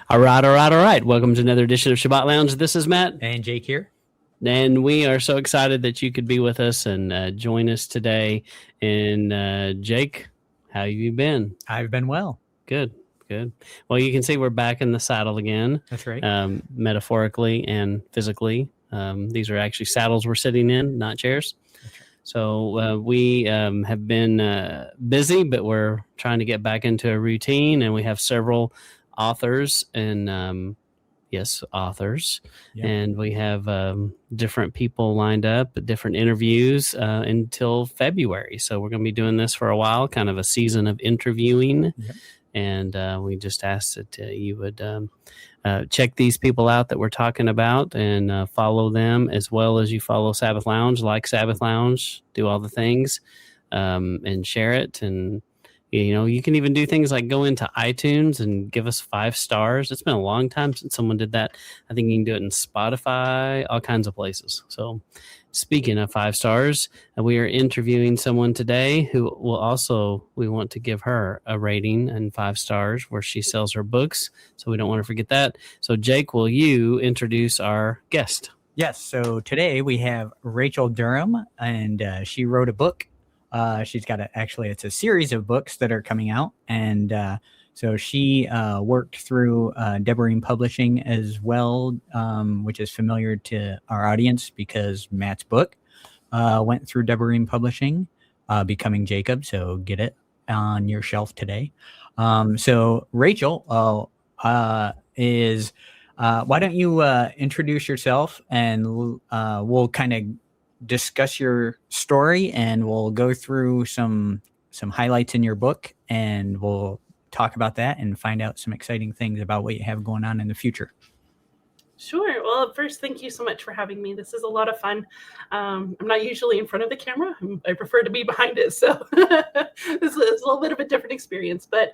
All right. Welcome to another edition of Shabbat Lounge. This is Matt. And Jake here. And we are so excited that you could be with us and join us today. And Jake, how have you been? I've been well. Good. Well, you can see we're back in the saddle again. That's right. Metaphorically and physically. These are actually saddles we're sitting in, not chairs. That's right. So we have been busy, but we're trying to get back into a routine. And we have several authors and authors. Yeah. And we have different people lined up, different interviews until February. So we're going to be doing this for a while, kind of a season of interviewing. Yep. And we just asked that you would check these people out that we're talking about and follow them as well as you follow Sabbath Lounge, like Sabbath Lounge, do all the things and share it. And you know, you can even do things like go into iTunes and give us 5 stars. It's been a long time since someone did that. I think you can do it in Spotify, all kinds of places. So speaking of 5 stars, we are interviewing someone today who we want to give her a rating and 5 stars where she sells her books. So we don't want to forget that. So Jake, will you introduce our guest? Yes. So today we have Rachel Durham, and she wrote a book. She's got it's a series of books that are coming out. And so she worked through Debarim Publishing as well, which is familiar to our audience because Matt's book went through Debarim Publishing, Becoming Jacob. So get it on your shelf today. So Rachel is, why don't you introduce yourself, and we'll kind of discuss your story, and we'll go through some highlights in your book, and we'll talk about that and find out some exciting things about what you have going on in the future. Sure. Well, first, thank you so much for having me. This is a lot of fun. I'm not usually in front of the camera. I prefer to be behind it. So this is a little bit of a different experience. But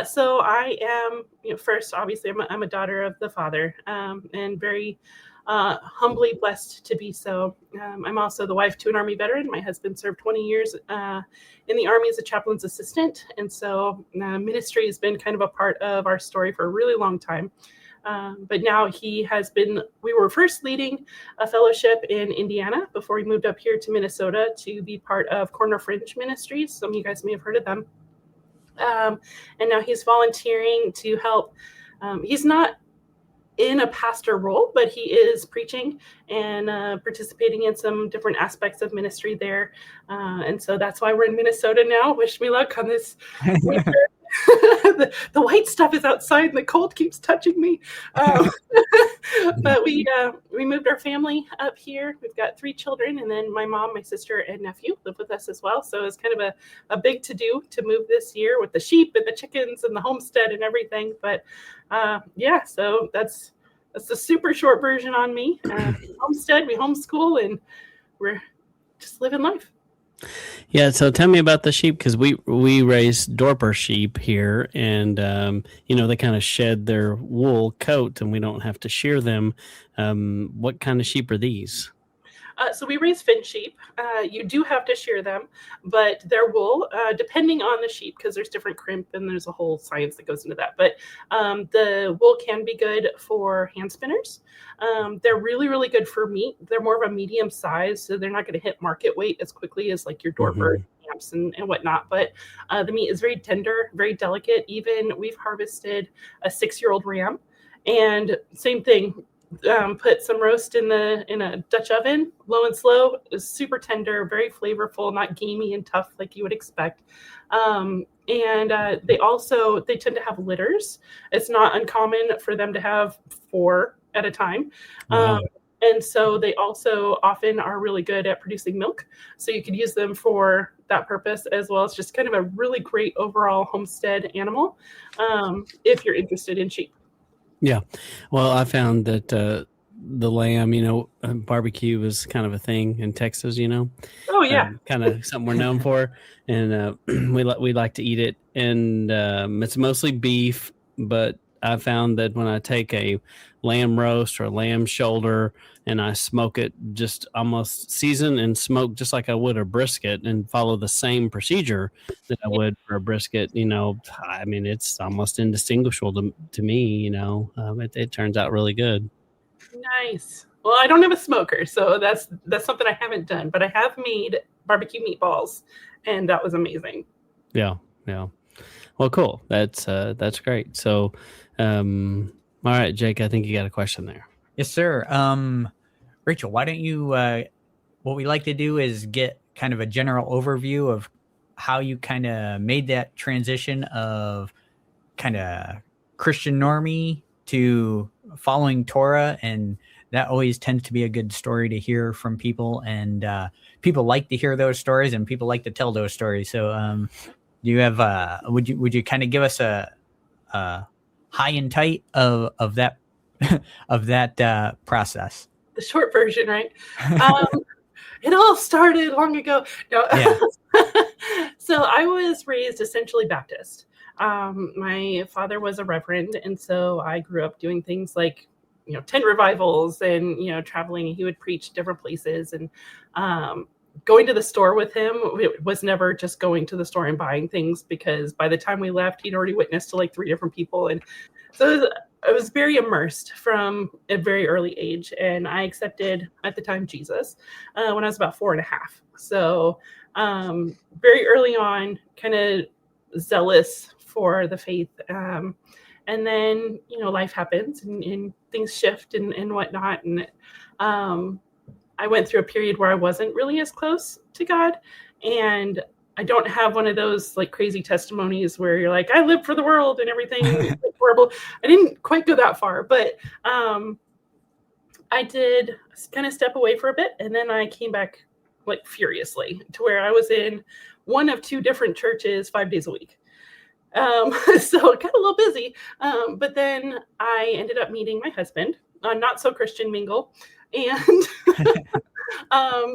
so I am, first, obviously, I'm a daughter of the Father, and very humbly blessed to be so. I'm also the wife to an Army veteran. My husband served 20 years in the Army as a chaplain's assistant. And so ministry has been kind of a part of our story for a really long time. But now we were first leading a fellowship in Indiana before we moved up here to Minnesota to be part of Corner Fringe Ministries. Some of you guys may have heard of them. And now he's volunteering to help. He's not in a pastor role, but he is preaching and participating in some different aspects of ministry there. And so that's why we're in Minnesota now. Wish me luck on this winter. The white stuff is outside and the cold keeps touching me. But we moved our family up here. We've got 3 children, and then my mom, my sister, and nephew live with us as well. So it's kind of a big to-do to move this year with the sheep and the chickens and the homestead and everything. But so that's the super short version on me. Homestead, we homeschool, and we're just living life. Yeah, so tell me about the sheep, because we raise Dorper sheep here, and they kind of shed their wool coat, and we don't have to shear them. What kind of sheep are these? So we raise fin sheep. You do have to shear them, but their wool, depending on the sheep, because there's different crimp and there's a whole science that goes into that. But the wool can be good for hand spinners. They're really, really good for meat. They're more of a medium size, so they're not going to hit market weight as quickly as like your Dorper camps and whatnot. But the meat is very tender, very delicate. Even we've harvested a 6-year-old ram, and same thing. Put some roast in a Dutch oven, low and slow. Is super tender, very flavorful, not gamey and tough like you would expect. And they tend to have litters. It's not uncommon for them to have 4 at a time. Wow. And so they also often are really good at producing milk. So you could use them for that purpose, as well as just kind of a really great overall homestead animal if you're interested in sheep. Yeah. Well, I found that the lamb, barbecue was kind of a thing in Texas, Oh, yeah. Kind of something we're known for. And we like to eat it. And it's mostly beef, but I found that when I take a lamb roast or lamb shoulder and I smoke it, just almost season and smoke just like I would a brisket, and follow the same procedure that I would for a brisket, I mean, it's almost indistinguishable to me. It turns out really good. Nice. Well, I don't have a smoker, so that's something I haven't done, but I have made barbecue meatballs, and that was amazing. Yeah. Well, cool. That's great. So, all right, Jake, I think you got a question there. Yes, sir. Rachel, why don't you, what we like to do is get kind of a general overview of how you kind of made that transition of kind of Christian normie to following Torah. And that always tends to be a good story to hear from people. And people like to hear those stories, and people like to tell those stories. So do you have, would you kind of give us a high and tight of that of that process? The short version, right? It all started long ago. No. Yeah. So I was raised essentially Baptist. My father was a reverend, and so I grew up doing things like, tent revivals and, traveling. He would preach different places, and going to the store with him, it was never just going to the store and buying things, because by the time we left, he'd already witnessed to like 3 different people. And so I was very immersed from a very early age, and I accepted at the time Jesus when I was about 4 and a half. So very early on, kind of zealous for the faith. And then, life happens and things shift and whatnot. And I went through a period where I wasn't really as close to God. And I don't have one of those like crazy testimonies where you're like, I live for the world and everything is horrible. I didn't quite go that far, but I did kind of step away for a bit. And then I came back like furiously to where I was in one of 2 different churches 5 days a week. So it got a little busy. But then I ended up meeting my husband, not so Christian mingle. And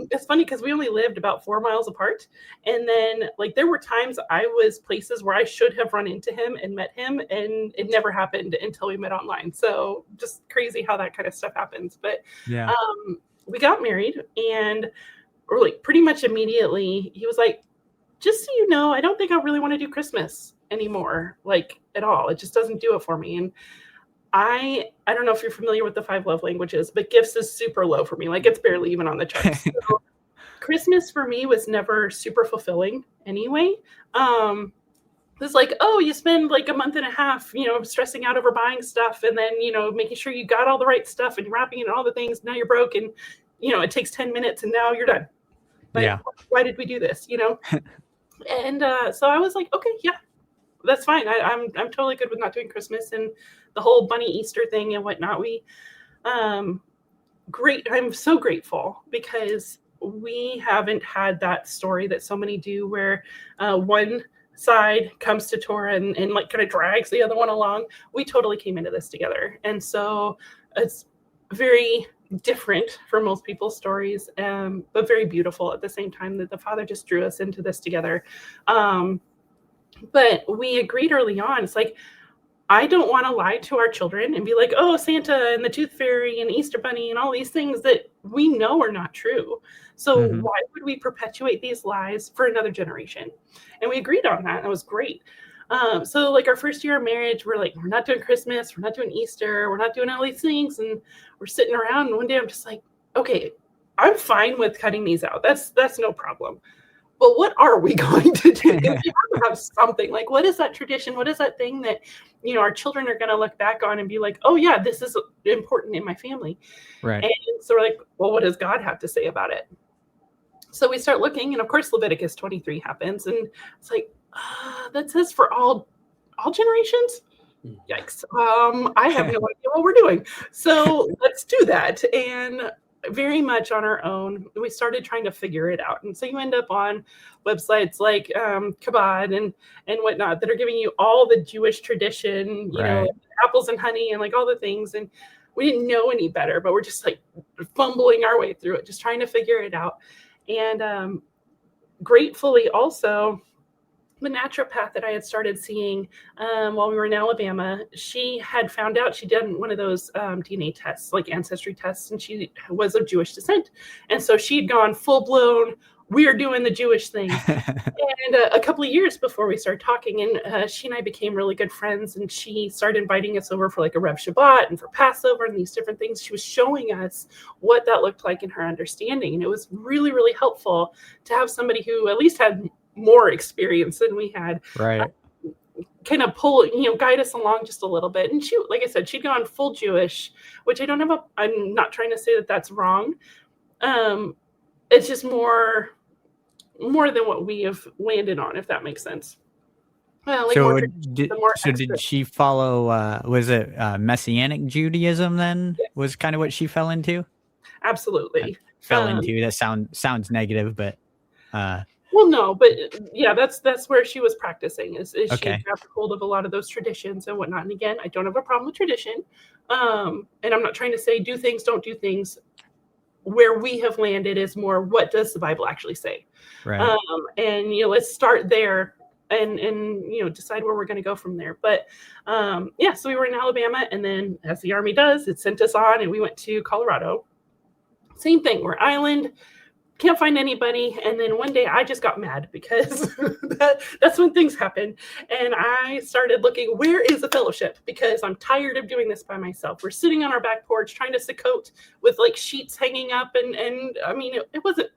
it's funny because we only lived about 4 miles apart. And then like there were times I was places where I should have run into him and met him, and it never happened until we met online. So just crazy how that kind of stuff happens. But Yeah. We got married, and like pretty much immediately he was like, just so you know, I don't think I really want to do Christmas anymore, like at all. It just doesn't do it for me. And I don't know if you're familiar with the 5 love languages, but gifts is super low for me. Like it's barely even on the charts. So Christmas for me was never super fulfilling anyway. It's like, oh, you spend like a month and a half, stressing out over buying stuff, and then, making sure you got all the right stuff and wrapping it and all the things. Now you're broke, and, it takes 10 minutes and now you're done. Like, Yeah. why did we do this? And so I was like, okay, yeah, that's fine. I'm totally good with not doing Christmas and the whole bunny Easter thing and whatnot. We, great. I'm so grateful because we haven't had that story that so many do, where one side comes to Torah and like kind of drags the other one along. We totally came into this together. And so it's very different from most people's stories, but very beautiful at the same time that the Father just drew us into this together. But we agreed early on, it's like, I don't want to lie to our children and be like, oh, Santa and the Tooth Fairy and Easter Bunny and all these things that we know are not true. So why would we perpetuate these lies for another generation? And we agreed on that. That was great. So like our first year of marriage, we're like, we're not doing Christmas, we're not doing Easter, we're not doing all these things. And we're sitting around, and one day I'm just like, okay, I'm fine with cutting these out. That's no problem. But what are we going to do? We have to have something. Like, what is that tradition? What is that thing that, our children are going to look back on and be like, oh yeah, this is important in my family. Right. And so we're like, well, what does God have to say about it? So we start looking, and of course Leviticus 23 happens, and it's like, that says for all generations. Yikes. I have no idea what we're doing. So let's do that. And very much on our own, we started trying to figure it out. And so you end up on websites like Kabod and whatnot that are giving you all the Jewish tradition, you know, apples and honey and like all the things. And we didn't know any better, but we're just like fumbling our way through it, just trying to figure it out. And gratefully also, the naturopath that I had started seeing while we were in Alabama, she had found out, she did one of those DNA tests, like ancestry tests, and she was of Jewish descent. And so she'd gone full blown, we're doing the Jewish thing. And a couple of years before we started talking, and she and I became really good friends, and she started inviting us over for like a Rev Shabbat and for Passover and these different things. She was showing us what that looked like in her understanding. And it was really, really helpful to have somebody who at least had more experience than we had, Right. kind of guide us along just a little bit. And she, like I said, she'd gone full Jewish, which I'm not trying to say that that's wrong. It's just more than what we have landed on, if that makes sense. Did she follow, was it Messianic Judaism then? Yes. Was kind of what she fell into? Absolutely. That sounds negative, but well, no, but yeah, that's where she was practicing is Okay. she grabbed hold of a lot of those traditions and whatnot. And again, I don't have a problem with tradition. And I'm not trying to say do things, don't do things. Where we have landed is more, what does the Bible actually say? Right. And let's start there and decide where we're going to go from there. But so we were in Alabama, and then as the Army does, it sent us on, and we went to Colorado. Same thing, we're island, can't find anybody. And then one day I just got mad because that's when things happen. And I started looking, where is the fellowship? Because I'm tired of doing this by myself. We're sitting on our back porch trying to Sukkot with like sheets hanging up. And I mean, it wasn't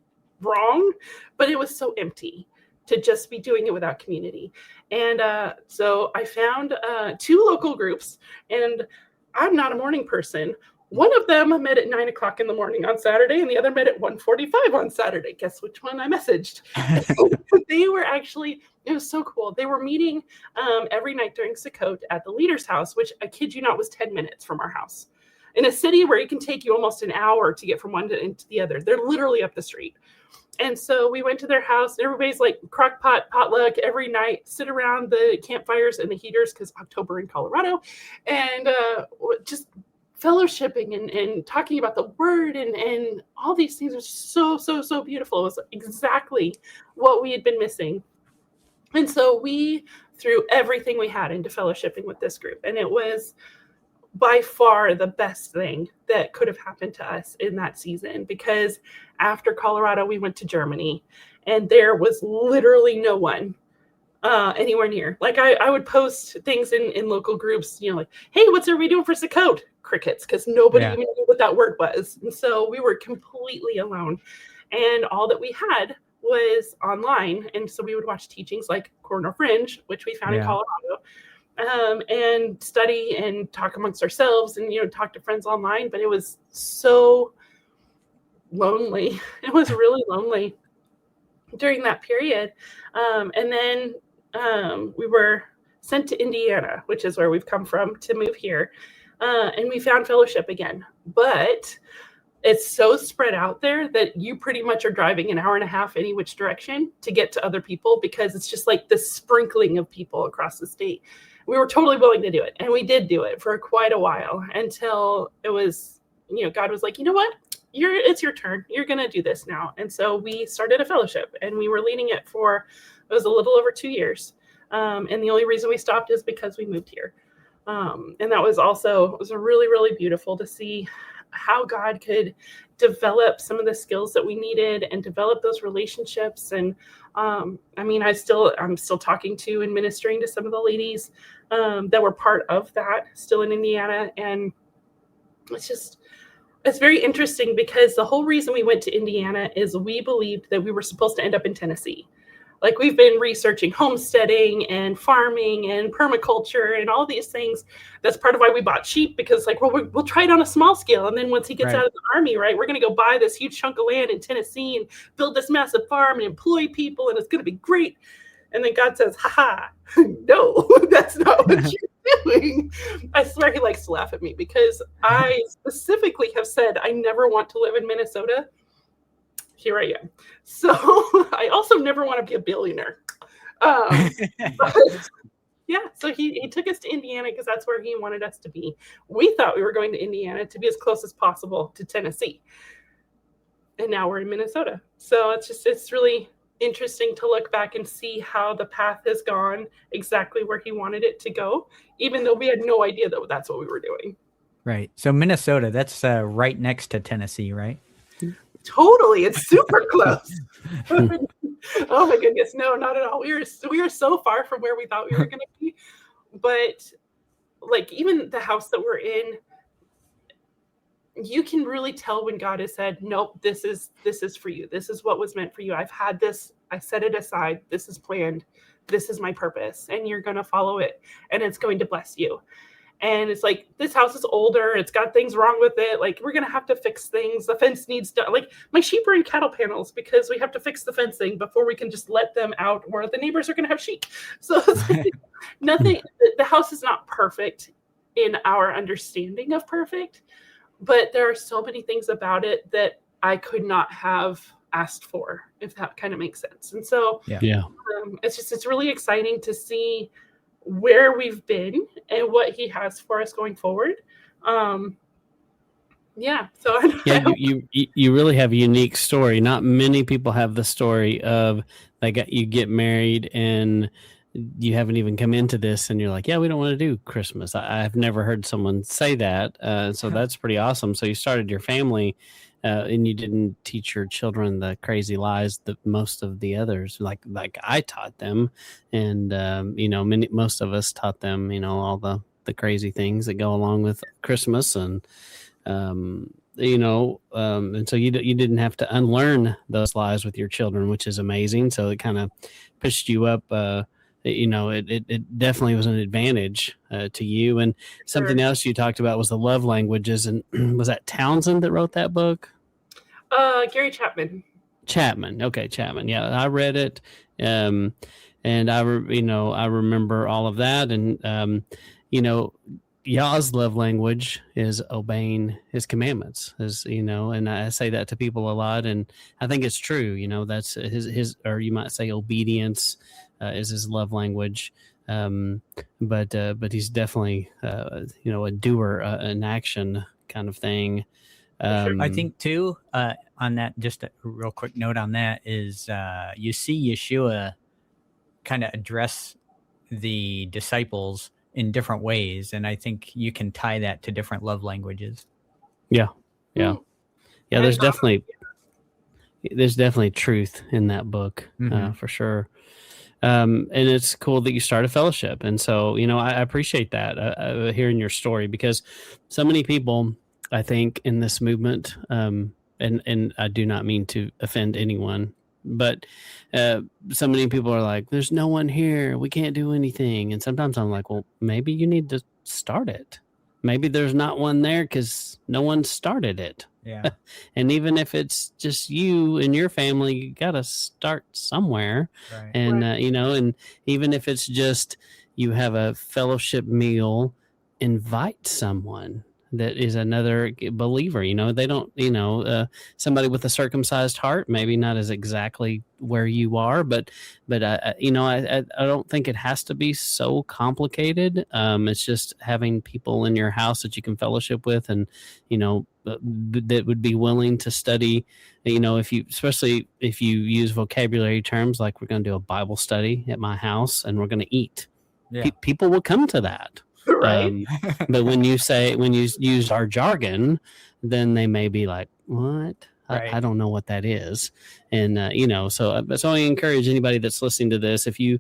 wrong, but it was so empty to just be doing it without community. And so I found 2 local groups, and I'm not a morning person. One of them met at 9 o'clock in the morning on Saturday, and the other met at 1:45 on Saturday. Guess which one I messaged? They were actually, it was so cool. They were meeting every night during Sukkot at the leader's house, which I kid you not was 10 minutes from our house. In a city where it can take you almost an hour to get from one to the other. They're literally up the street. And so we went to their house, and everybody's like crock pot, potluck every night, sit around the campfires and the heaters, because October in Colorado, and just fellowshipping and talking about the word and all these things are so beautiful. It was exactly what we had been missing. And so we threw everything we had into fellowshipping with this group. And it was by far the best thing that could have happened to us in that season, because after Colorado, we went to Germany, and there was literally no one anywhere near. Like I would post things in local groups, like, hey, what's everybody doing for Sukkot? Crickets, because nobody even knew what that word was. And so we were completely alone. And all that we had was online. And so we would watch teachings like Corner Fringe, which we found in Colorado, and study and talk amongst ourselves and, talk to friends online. But it was so lonely. It was really lonely during that period. And then we were sent to Indiana, which is where we've come from, to move here. And we found fellowship again. But it's so spread out there that you pretty much are driving an hour and a half any which direction to get to other people, because it's just like this sprinkling of people across the state. We were totally willing to do it. And we did do it for quite a while until it was, God was like, you know what? It's your turn. You're going to do this now. And so we started a fellowship, and we were leading it for, it was a little over 2 years. And the only reason we stopped is because we moved here. And that was also, it was really, really beautiful to see how God could develop some of the skills that we needed and develop those relationships. And I'm still talking to and ministering to some of the ladies that were part of that still in Indiana. And it's very interesting, because the whole reason we went to Indiana is we believed that we were supposed to end up in Tennessee. Like, we've been researching homesteading and farming and permaculture and all these things. That's part of why we bought sheep, because we'll try it on a small scale. And then once he gets out of the Army, we're going to go buy this huge chunk of land in Tennessee and build this massive farm and employ people, and it's going to be great. And then God says, no, that's not what you're doing. I swear he likes to laugh at me, because I specifically have said I never want to live in Minnesota. Here I am. So I also never want to be a billionaire. So he took us to Indiana because that's where he wanted us to be. We thought we were going to Indiana to be as close as possible to Tennessee. And now we're in Minnesota. So it's really interesting to look back and see how the path has gone exactly where he wanted it to go, even though we had no idea that that's what we were doing. Right. So Minnesota, that's right next to Tennessee, right? Totally. It's super close. Oh my goodness. No, not at all. We were so far from where we thought we were going to be. But like even the house that we're in, you can really tell when God has said, nope, this is for you. This is what was meant for you. I've had this. I set it aside. This is planned. This is my purpose. And you're going to follow it. And it's going to bless you. And it's like, this house is older. It's got things wrong with it. Like, we're going to have to fix things. The fence needs to, like, my sheep are in cattle panels because we have to fix the fencing before we can just let them out, or the neighbors are going to have sheep. So it's like, nothing, the house is not perfect in our understanding of perfect, but there are so many things about it that I could not have asked for, if that kind of makes sense. And so it's really exciting to see where we've been and what he has for us going forward. So you really have a unique story. Not many people have the story of you get married and you haven't even come into this and you're like, yeah, we don't want to do Christmas. I've never heard someone say that. So that's pretty awesome. So you started your family and you didn't teach your children the crazy lies that most of the others, like I taught them. And, most of us taught them, all the crazy things that go along with Christmas. And, and so you didn't have to unlearn those lies with your children, which is amazing. So it kind of pushed you up. It definitely was an advantage to you. And something else you talked about was the love languages. And was that Townsend that wrote that book? Gary Chapman. Okay, Chapman. Yeah, I read it. And I remember all of that. And, Yah's love language is obeying his commandments, and I say that to people a lot. And I think it's true. That's his, or you might say obedience is his love language. But he's definitely, a doer, an action kind of thing. I think too, on that, just a real quick note on that is, you see Yeshua kind of address the disciples in different ways. And I think you can tie that to different love languages. Yeah. There's definitely truth in that book, for sure. And it's cool that you start a fellowship. And so, I appreciate that, hearing your story, because so many people, I think, in this movement, and I do not mean to offend anyone, but so many people are like, there's no one here, we can't do anything. And sometimes I'm like, well, maybe you need to start it. Maybe there's not one there because no one started it. Yeah. And even if it's just you and your family, you got to start somewhere. Right. And, and even if it's just you have a fellowship meal, invite someone that is another believer. They don't, somebody with a circumcised heart, maybe not as exactly where you are, but I don't think it has to be so complicated. It's just having people in your house that you can fellowship with, and, that would be willing to study, especially if you use vocabulary terms, like we're going to do a Bible study at my house and we're going to eat. Yeah. People will come to that. Right. But when you use our jargon, then they may be like, what? Right. I don't know what that is. And, so I encourage anybody that's listening to this, if you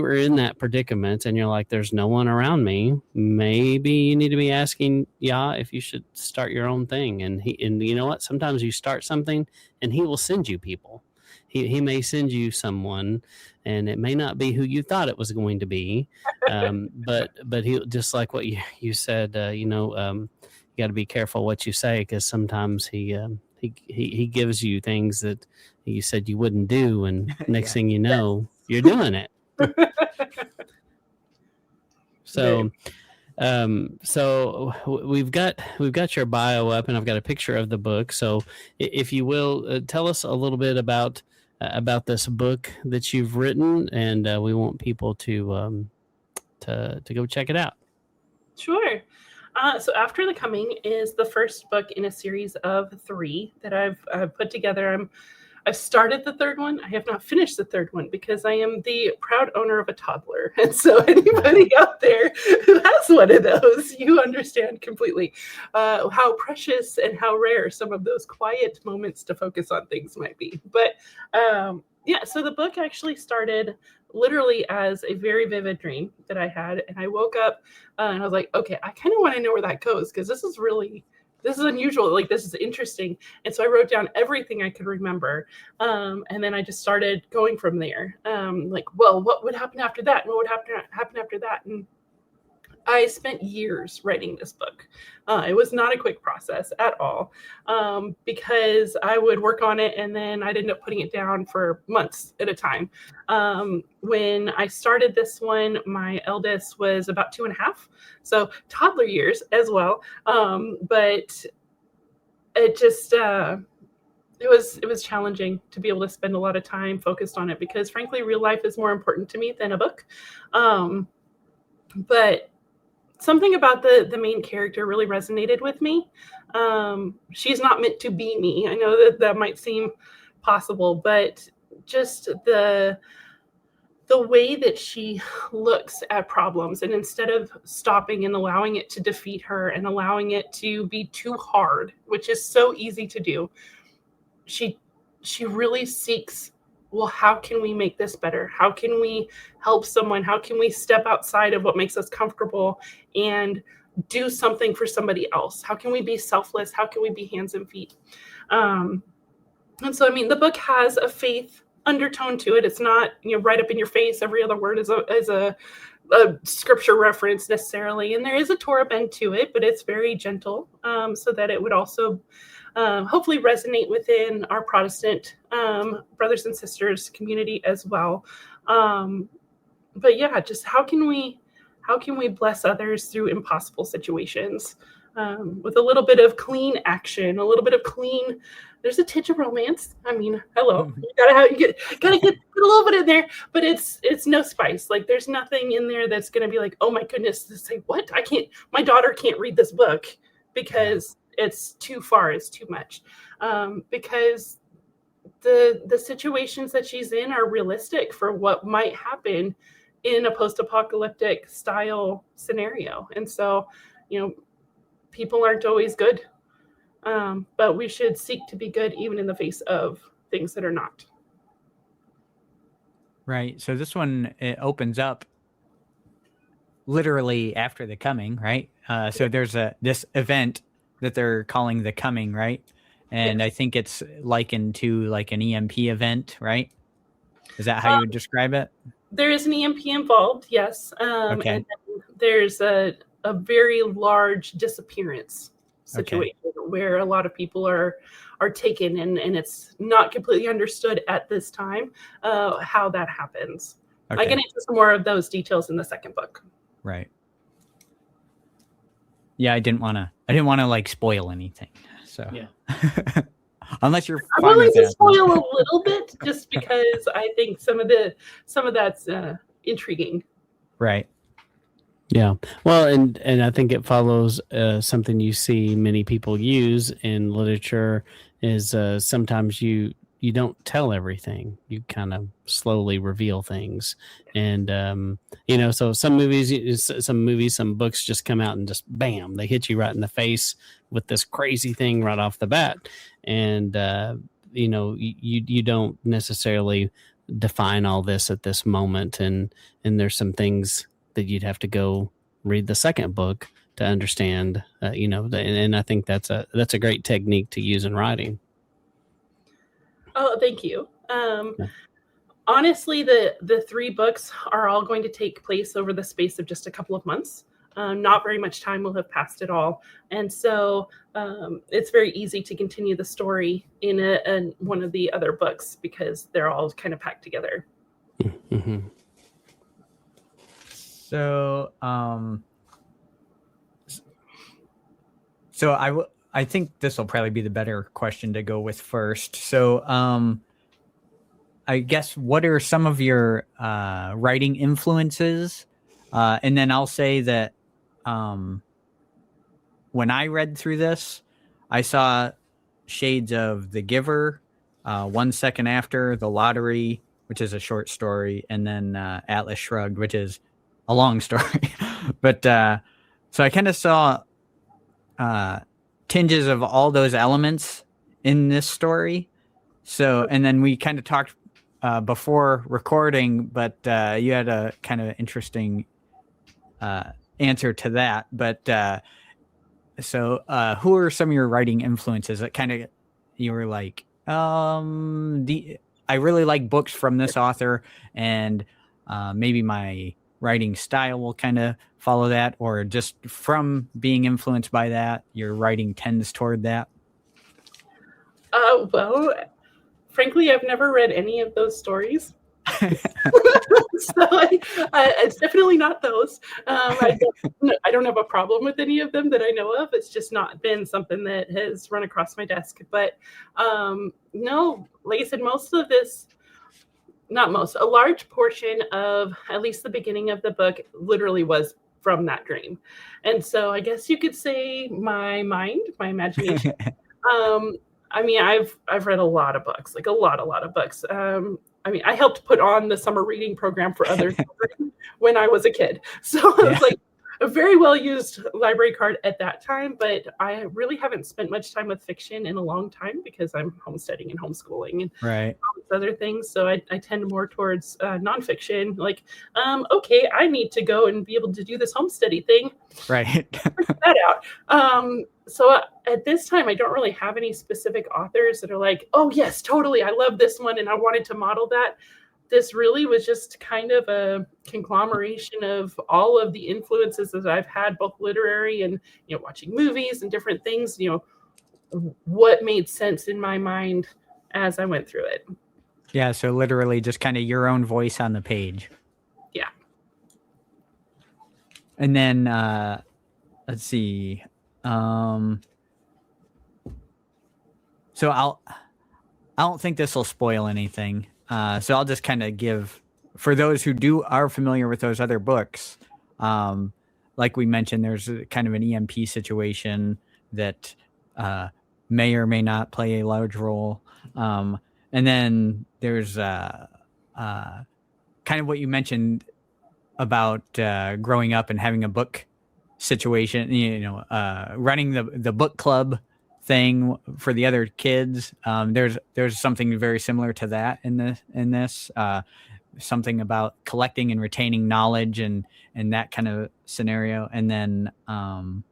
are in that predicament and you're like, there's no one around me, maybe you need to be asking Yah if you should start your own thing. And you know what? Sometimes you start something and he will send you people. He may send you someone, and it may not be who you thought it was going to be. But he, just like what you said, you got to be careful what you say, because sometimes he gives you things that you said you wouldn't do, and next thing you know, you're doing it. So we've got your bio up, and I've got a picture of the book. So if you will, tell us a little bit about this book that you've written, and we want people to go check it out. Sure. So After the Coming is the first book in a series of 3 that I've put together. I've started the third one. I have not finished the third one because I am the proud owner of a toddler. And so anybody out there who has one of those, you understand completely how precious and how rare some of those quiet moments to focus on things might be. But yeah, so the book actually started literally as a very vivid dream that I had. And I woke up and I was like, okay, I kind of want to know where that goes because this is unusual. Like, this is interesting. And so I wrote down everything I could remember. And then I just started going from there. Like, well, what would happen after that? What would happen after that? And I spent years writing this book. It was not a quick process at all because I would work on it and then I'd end up putting it down for months at a time. When I started this one, my eldest was about 2.5, so toddler years as well. But it just it was challenging to be able to spend a lot of time focused on it because, frankly, real life is more important to me than a book. But something about the main character really resonated with me. She's not meant to be me. I know that might seem possible, but just the way that she looks at problems, and instead of stopping and allowing it to defeat her and allowing it to be too hard, which is so easy to do, she really seeks, well, how can we make this better? How can we help someone? How can we step outside of what makes us comfortable and do something for somebody else? How can we be selfless? How can we be hands and feet? And so, I mean, the book has a faith undertone to it. It's not, right up in your face. Every other word is a scripture reference necessarily. And there is a Torah bend to it, but it's very gentle so that it would also hopefully resonate within our Protestant brothers and sisters community as well. But yeah, just how can we bless others through impossible situations with a little bit of clean action, a little bit of clean. There's a tinge of romance. I mean, hello, you gotta get a little bit in there, but it's no spice. Like, there's nothing in there that's gonna be like, oh my goodness, say what? My daughter can't read this book because it's too far, it's too much. Because the situations that she's in are realistic for what might happen in a post-apocalyptic style scenario. And so, people aren't always good, but we should seek to be good even in the face of things that are not. Right. So this one, it opens up literally after the coming, right? So there's this event that they're calling the coming, right? And yes. I think it's likened to like an EMP event, right? Is that how you would describe it? There is an EMP involved, yes. Okay. And there's a very large disappearance situation where a lot of people are taken, and it's not completely understood at this time how that happens. Okay. I get into some more of those details in the second book. Right. Yeah, I didn't want to like spoil anything. So yeah. Unless you're I'm willing to spoil a little bit just because I think some of that's intriguing. Right. Yeah. Well, and I think it follows something you see many people use in literature is sometimes you don't tell everything. You kind of slowly reveal things. And, so some books just come out and just bam, they hit you right in the face with this crazy thing right off the bat. And, you don't necessarily define all this at this moment. And there's some things that you'd have to go read the second book to understand, and I think that's a great technique to use in writing. Oh, thank you. Honestly, the 3 books are all going to take place over the space of just a couple of months. Not very much time will have passed at all. And so it's very easy to continue the story in one of the other books because they're all kind of packed together. Mm-hmm. So, I think this will probably be the better question to go with first. So, I guess, what are some of your writing influences? And then I'll say that when I read through this, I saw shades of The Giver, 1 Second After, The Lottery, which is a short story, and then Atlas Shrugged, which is a long story. But so I kind of saw tinges of all those elements in this story. So, and then we kind of talked before recording, but you had a kind of interesting answer to that. But so who are some of your writing influences that kind of you were like, I really like books from this author, and maybe my writing style will kind of follow that, or just from being influenced by that, your writing tends toward that? Well, frankly, I've never read any of those stories. So it's definitely not those. I don't have a problem with any of them that I know of. It's just not been something that has run across my desk. But no, like I said, a large portion of at least the beginning of the book literally was from that dream. And so I guess you could say my mind, my imagination. I mean, I've read a lot of books, like a lot of books. I mean, I helped put on the summer reading program for other children when I was a kid. So it was like a very well-used library card at that time, but I really haven't spent much time with fiction in a long time because I'm homesteading and homeschooling and all these other things. So I tend more towards nonfiction. Like, okay, I need to go and be able to do this homesteading thing. Right. Figure that out. So at this time, I don't really have any specific authors that are like, oh, yes, totally. I love this one and I wanted to model that. This really was just kind of a conglomeration of all of the influences that I've had, both literary and, watching movies and different things, what made sense in my mind as I went through it. Yeah. So literally just kind of your own voice on the page. Yeah. And then, let's see. So I don't think this will spoil anything. So I'll just kind of give, for those who are familiar with those other books, like we mentioned, there's kind of an EMP situation that may or may not play a large role. And then there's kind of what you mentioned about growing up and having a book situation, running the book club thing for the other kids. There's something very similar to that in this something about collecting and retaining knowledge and that kind of scenario. And then kind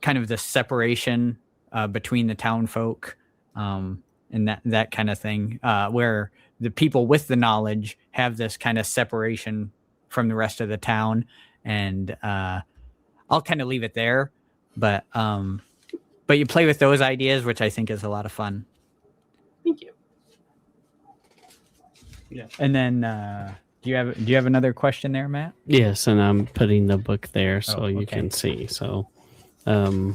of the separation between the town folk and that kind of thing, where the people with the knowledge have this kind of separation from the rest of the town. And I'll kind of leave it there, but you play with those ideas, which I think is a lot of fun. Thank you. Yeah. And then do you have another question there, Matt? Yes, and I'm putting the book there so you can see. So I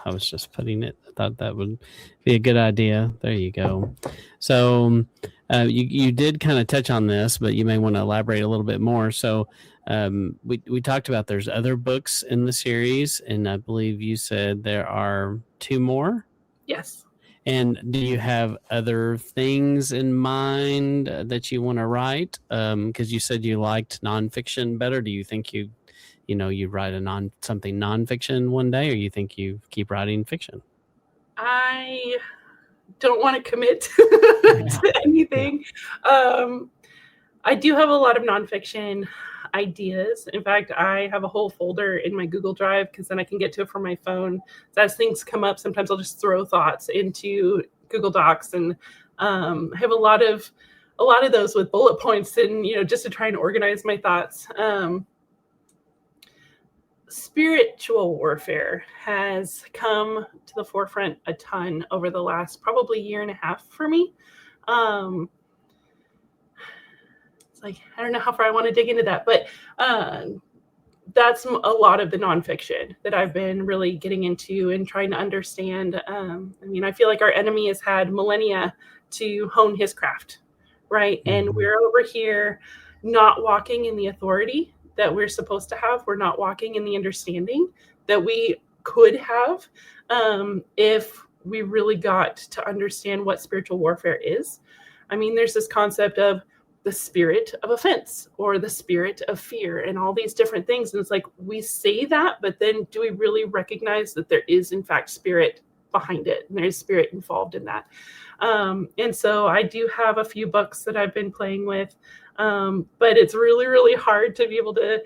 was just putting it. I thought that would be a good idea. There you go. So you did kind of touch on this, but you may want to elaborate a little bit more. So we talked about there's other books in the series, and I believe you said there are 2 more. Yes. And do you have other things in mind that you want to write? Because you said you liked nonfiction better. Do you think you write something nonfiction one day, or you think you keep writing fiction? I don't want to commit to anything. I do have a lot of nonfiction ideas. In fact, I have a whole folder in my Google Drive because then I can get to it from my phone. So as things come up, sometimes I'll just throw thoughts into Google Docs, and I have a lot of those with bullet points, and just to try and organize my thoughts. Spiritual warfare has come to the forefront a ton over the last probably year and a half for me. It's like, I don't know how far I want to dig into that, but that's a lot of the nonfiction that I've been really getting into and trying to understand. I feel like our enemy has had millennia to hone his craft, right? Mm-hmm. And we're over here not walking in the authority that we're supposed to have. We're not walking in the understanding that we could have if we really got to understand what spiritual warfare is. I mean, there's this concept of the spirit of offense or the spirit of fear and all these different things. And it's like, we say that, but then do we really recognize that there is in fact spirit behind it? And there's spirit involved in that. And so I do have a few books that I've been playing with, but it's really, really hard to be able to,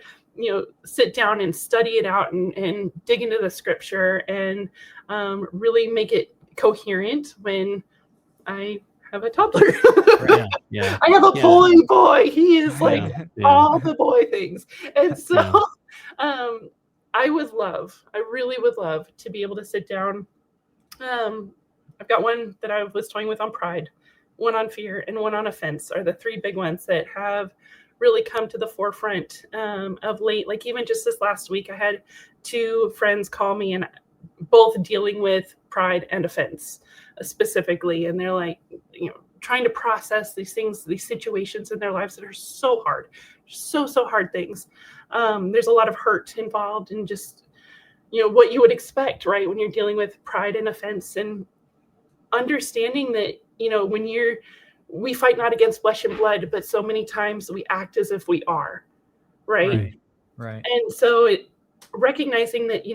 sit down and study it out and dig into the scripture and really make it coherent when I have a toddler. Yeah. I have a boy. He is like all the boy things. And so I really would love to be able to sit down. I've got one that I was toying with on pride, one on fear, and one on offense are the three big ones that have really come to the forefront of late. Like even just this last week, I had two friends call me and both dealing with pride and offense specifically. And they're like, trying to process these things, these situations in their lives that are so hard, so hard things. There's a lot of hurt involved in just, what you would expect, right? When you're dealing with pride and offense, and understanding that, we fight not against flesh and blood, but so many times we act as if we are, right? Right. And so recognizing that,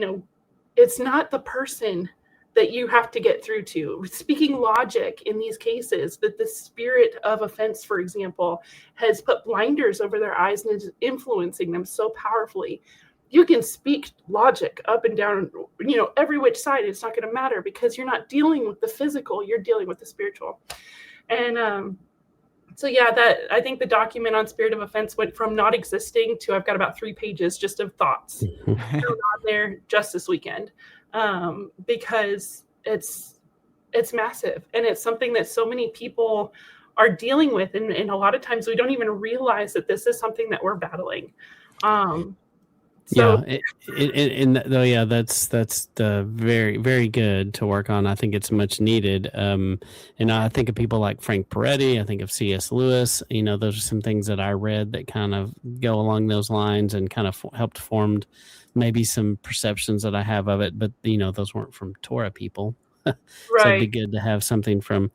it's not the person that you have to get through to. Speaking logic in these cases, that the spirit of offense, for example, has put blinders over their eyes and is influencing them so powerfully. You can speak logic up and down, every which side. It's not going to matter because you're not dealing with the physical, you're dealing with the spiritual. And so that I think the document on spirit of offense went from not existing to I've got about 3 pages just of thoughts on there just this weekend, because it's massive, and it's something that so many people are dealing with, and a lot of times we don't even realize that this is something that we're battling. That's very, very good to work on. I think it's much needed. And I think of people like Frank Peretti. I think of C.S. Lewis. Those are some things that I read that kind of go along those lines and kind of helped formed maybe some perceptions that I have of it. But those weren't from Torah people. Right. So it'd be good to have something from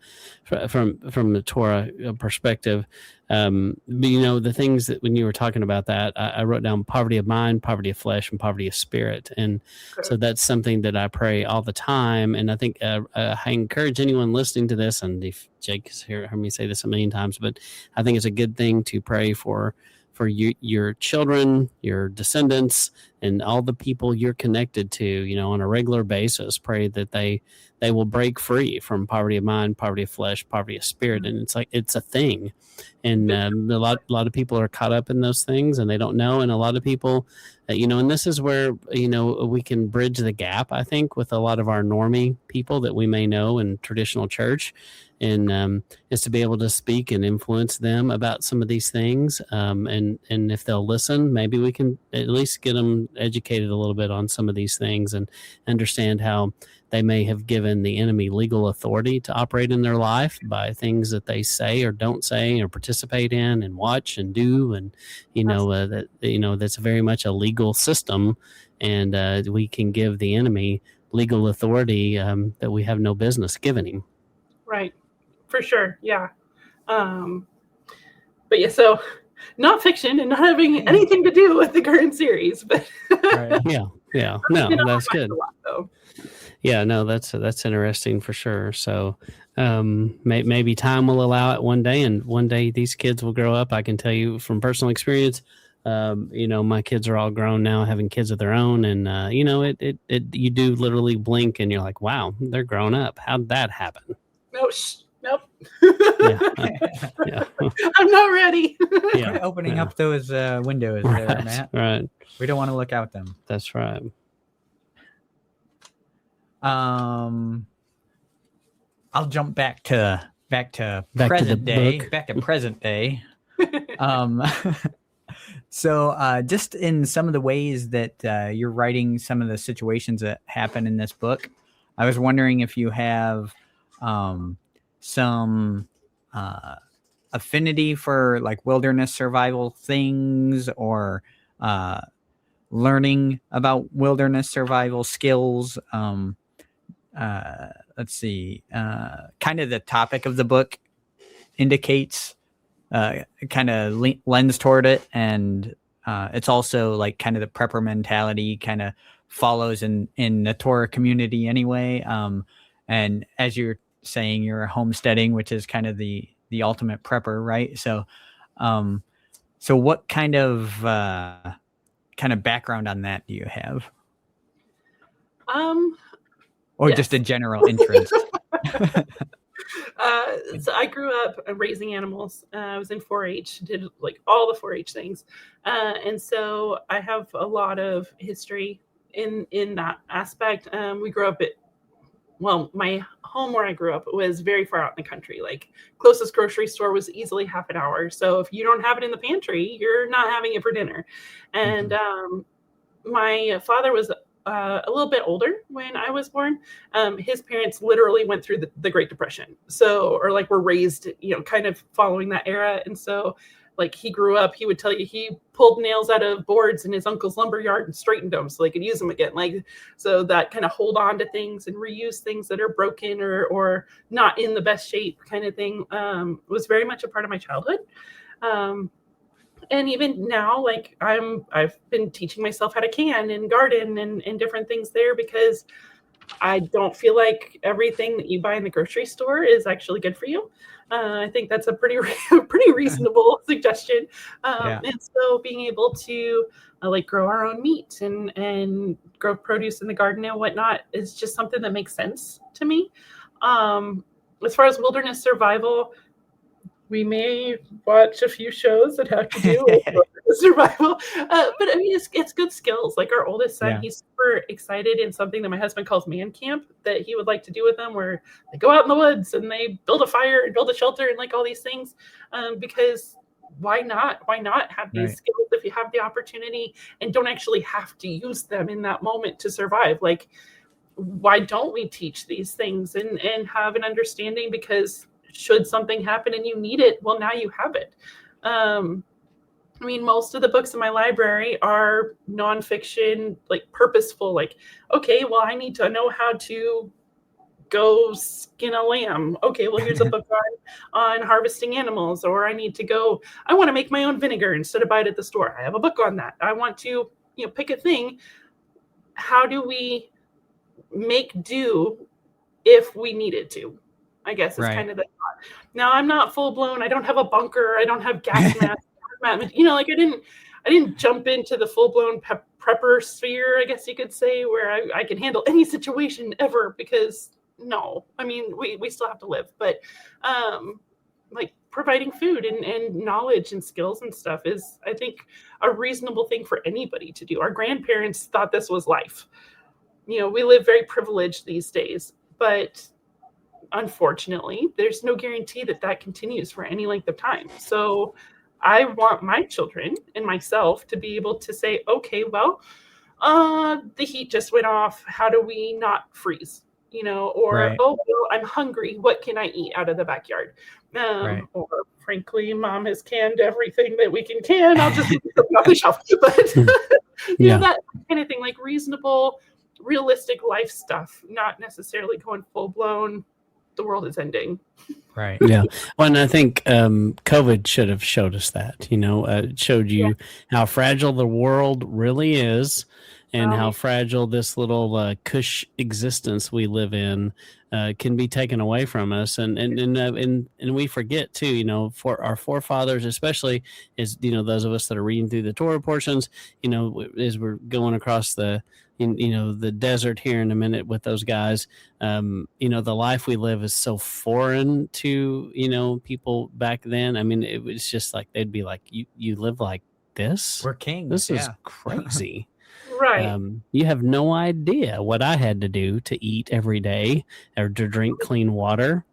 the Torah perspective. But the things that when you were talking about that, I wrote down poverty of mind, poverty of flesh, and poverty of spirit. And so that's something that I pray all the time. And I think I encourage anyone listening to this, and if Jake has heard me say this a million times, but I think it's a good thing to pray for your children, your descendants, and all the people you're connected to, on a regular basis. Pray that they will break free from poverty of mind, poverty of flesh, poverty of spirit. And it's like, it's a thing. And a lot of people are caught up in those things and they don't know. And a lot of people, and this is where, we can bridge the gap, I think, with a lot of our normie people that we may know in traditional church. And is to be able to speak and influence them about some of these things. And if they'll listen, maybe we can at least get them educated a little bit on some of these things and understand how they may have given the enemy legal authority to operate in their life by things that they say or don't say or participate in and watch and do. And, that's very much a legal system. And we can give the enemy legal authority that we have no business giving him. Right. For sure. Yeah. But yeah, so not fiction and not having anything to do with the current series, but right. Yeah. No, that's good. Yeah, no, that's interesting for sure. So maybe time will allow it one day, and one day these kids will grow up. I can tell you from personal experience, my kids are all grown now, having kids of their own, and you do literally blink and you're like, wow, they're grown up. How'd that happen? Nope. Yeah. I'm not ready. Opening up those windows there, Matt. Right. We don't want to look out them. That's right. I'll jump back to present day. So just in some of the ways that you're writing some of the situations that happen in this book, I was wondering if you have some affinity for like wilderness survival things, or learning about wilderness survival skills. let's see, kind of the topic of the book indicates kind of lends toward it, and it's also like kind of the prepper mentality kind of follows in the Torah community anyway. And as you're saying, you're homesteading, which is kind of the ultimate prepper, right? So so what kind of background on that do you have, or yes. just a general interest? So I grew up raising animals. I was in 4-H, did like all the 4-H things, and so I have a lot of history in that aspect. We grew up my home where I grew up was very far out in the country. Like closest grocery store was easily half an hour. So if you don't have it in the pantry, you're not having it for dinner. And my father was a little bit older when I was born. His parents literally went through the Great Depression. So, or like were raised, kind of following that era. And so like he grew up, he would tell you he pulled nails out of boards in his uncle's lumber yard and straightened them so they could use them again. Like, so that kind of hold on to things and reuse things that are broken or not in the best shape kind of thing was very much a part of my childhood. And even now, like I've been teaching myself how to can and garden and different things there because I don't feel like everything that you buy in the grocery store is actually good for you. I think that's a pretty reasonable suggestion. And so being able to like grow our own meat and grow produce in the garden and whatnot is just something that makes sense to me. As far as wilderness survival, we may watch a few shows that have to do with survival, but I mean, it's good skills. Like our oldest son, he's super excited in something that my husband calls man camp that he would like to do with them, where they go out in the woods and they build a fire and build a shelter and like all these things, because why not? Why not have these skills if you have the opportunity and don't actually have to use them in that moment to survive? Like, why don't we teach these things and have an understanding? Because should something happen and you need it, well, now you have it. I mean, most of the books in my library are nonfiction, like purposeful, like, okay, well, I need to know how to go skin a lamb. Okay, well, here's a book on harvesting animals, or I want to make my own vinegar instead of buy it at the store. I have a book on that. I want to, pick a thing. How do we make do if we needed to? I guess is kind of the thought. Now I'm not full blown. I don't have a bunker. I don't have gas mask. Like I didn't jump into the full blown prepper sphere, I guess you could say, where I can handle any situation ever, because no, I mean, we still have to live, but like providing food and knowledge and skills and stuff is, I think, a reasonable thing for anybody to do. Our grandparents thought this was life. We live very privileged these days, but unfortunately, there's no guarantee that continues for any length of time. So I want my children and myself to be able to say, okay, well, the heat just went off. How do we not freeze? Or, oh, well, I'm hungry. What can I eat out of the backyard? Or frankly, mom has canned everything that we can. I'll just put it off the shelf. But that kind of thing, like reasonable, realistic life stuff, not necessarily going full blown, the world is ending. Right. Yeah. Well, and I think COVID should have showed us that, it showed you how fragile the world really is, and how fragile this little cush existence we live in can be taken away from us. And we forget too, for our forefathers, especially as, those of us that are reading through the Torah portions, as we're going across the desert here in a minute with those guys, the life we live is so foreign to, people back then. I mean, it was just like, they'd be like, you live like this? We're kings. This is crazy. Right. You have no idea what I had to do to eat every day or to drink clean water.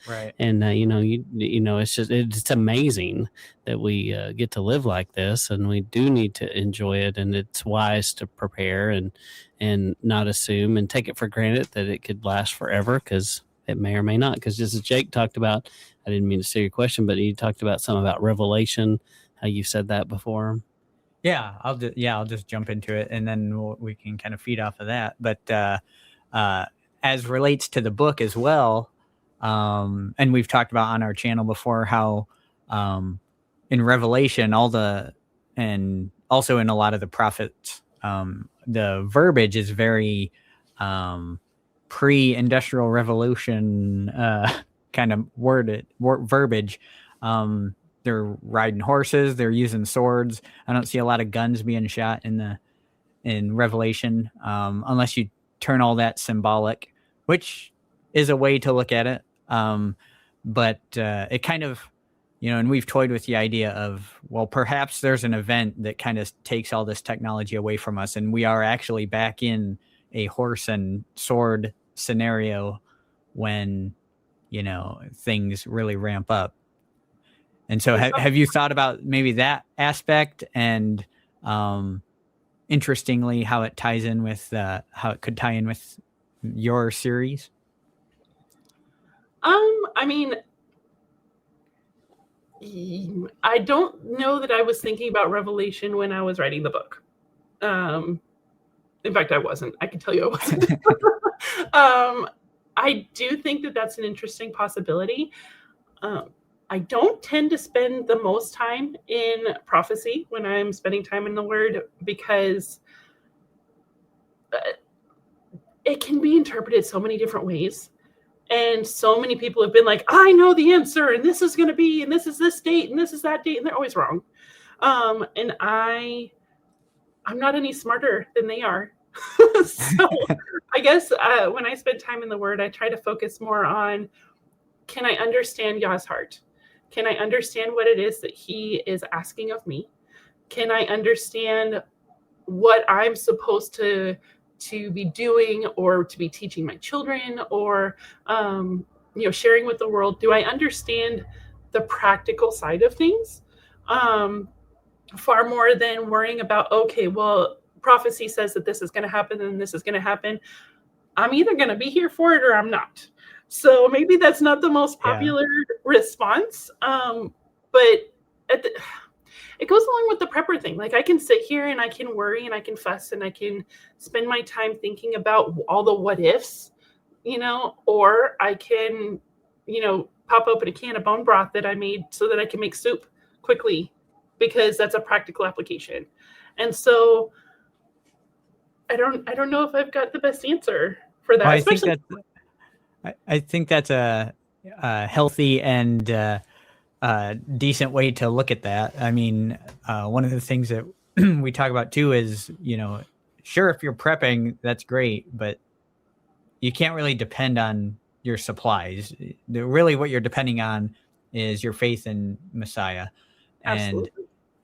Right. And, it's amazing that we get to live like this, and we do need to enjoy it. And it's wise to prepare and not assume and take it for granted that it could last forever, because it may or may not. Because just as Jake talked about, I didn't mean to say your question, but he talked about something about revelation, how you said that before. Yeah, I'll just jump into it, and then we can kind of feed off of that. But as relates to the book as well, and we've talked about on our channel before how in Revelation, and also in a lot of the prophets, the verbiage is very pre-industrial revolution kind of verbiage. They're riding horses, they're using swords. I don't see a lot of guns being shot in Revelation, unless you turn all that symbolic, which is a way to look at it. But it kind of, and we've toyed with the idea of, well, perhaps there's an event that kind of takes all this technology away from us, and we are actually back in a horse and sword scenario when, things really ramp up. And so have you thought about maybe that aspect, and interestingly, how it ties in with how it could tie in with your series? I mean, I don't know that I was thinking about Revelation when I was writing the book. In fact, I wasn't. I can tell you I wasn't. I do think that that's an interesting possibility. I don't tend to spend the most time in prophecy when I'm spending time in the Word, because it can be interpreted so many different ways. And so many people have been like, I know the answer, and this is going to be, and this is this date, and this is that date, and they're always wrong. And I'm not any smarter than they are. So I guess when I spend time in the Word, I try to focus more on, can I understand Yah's heart? Can I understand what it is that he is asking of me? Can I understand what I'm supposed to be doing, or to be teaching my children, or sharing with the world? Do I understand the practical side of things far more than worrying about, okay, well, prophecy says that this is going to happen and this is going to happen. I'm either going to be here for it or I'm not. So maybe that's not the most popular response, but it goes along with the prepper thing. Like, I can sit here and I can worry and I can fuss and I can spend my time thinking about all the what ifs, or I can, pop open a can of bone broth that I made so that I can make soup quickly, because that's a practical application. And so I don't know if I've got the best answer for that. Well, I think that's a healthy and decent way to look at that. I mean, one of the things that we talk about too is, sure, if you're prepping, that's great, but you can't really depend on your supplies. Really what you're depending on is your faith in Messiah. Absolutely.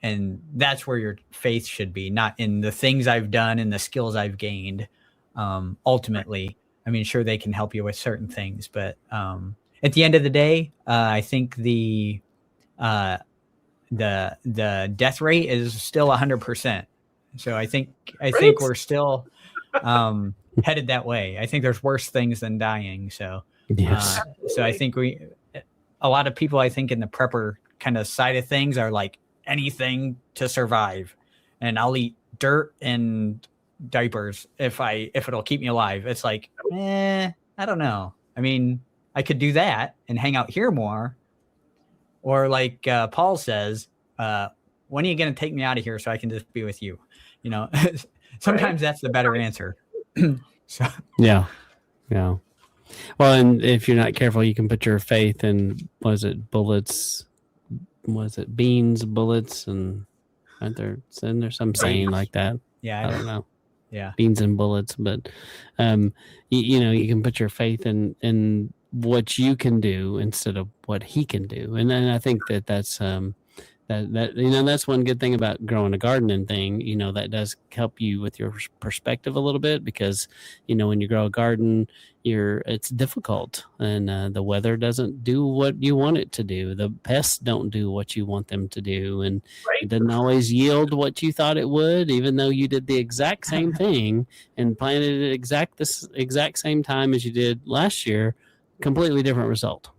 And that's where your faith should be, not in the things I've done and the skills I've gained. Ultimately, I mean, sure, they can help you with certain things, but at the end of the day, I think the death rate is still 100%. So I think we're still headed that way. I think there's worse things than dying. So yes. So I think a lot of people, I think, in the prepper kind of side of things are like, anything to survive, and I'll eat dirt and diapers if it'll keep me alive. It's like, I don't know. I mean, I could do that and hang out here more, or like Paul says, when are you going to take me out of here so I can just be with you? Sometimes that's the better answer. So yeah. Well, and if you're not careful, you can put your faith in, bullets? Was it beans, bullets, and isn't there some saying like that? Yeah, I don't know. Yeah, beans and bullets, but you can put your faith in what you can do instead of what he can do, and I think that's that's one good thing about growing a garden and thing. That does help you with your perspective a little bit, because when you grow a garden, it's difficult, and the weather doesn't do what you want it to do. The pests don't do what you want them to do, and it doesn't always yield what you thought it would, even though you did the exact same thing and planted it the exact same time as you did last year. Completely different result.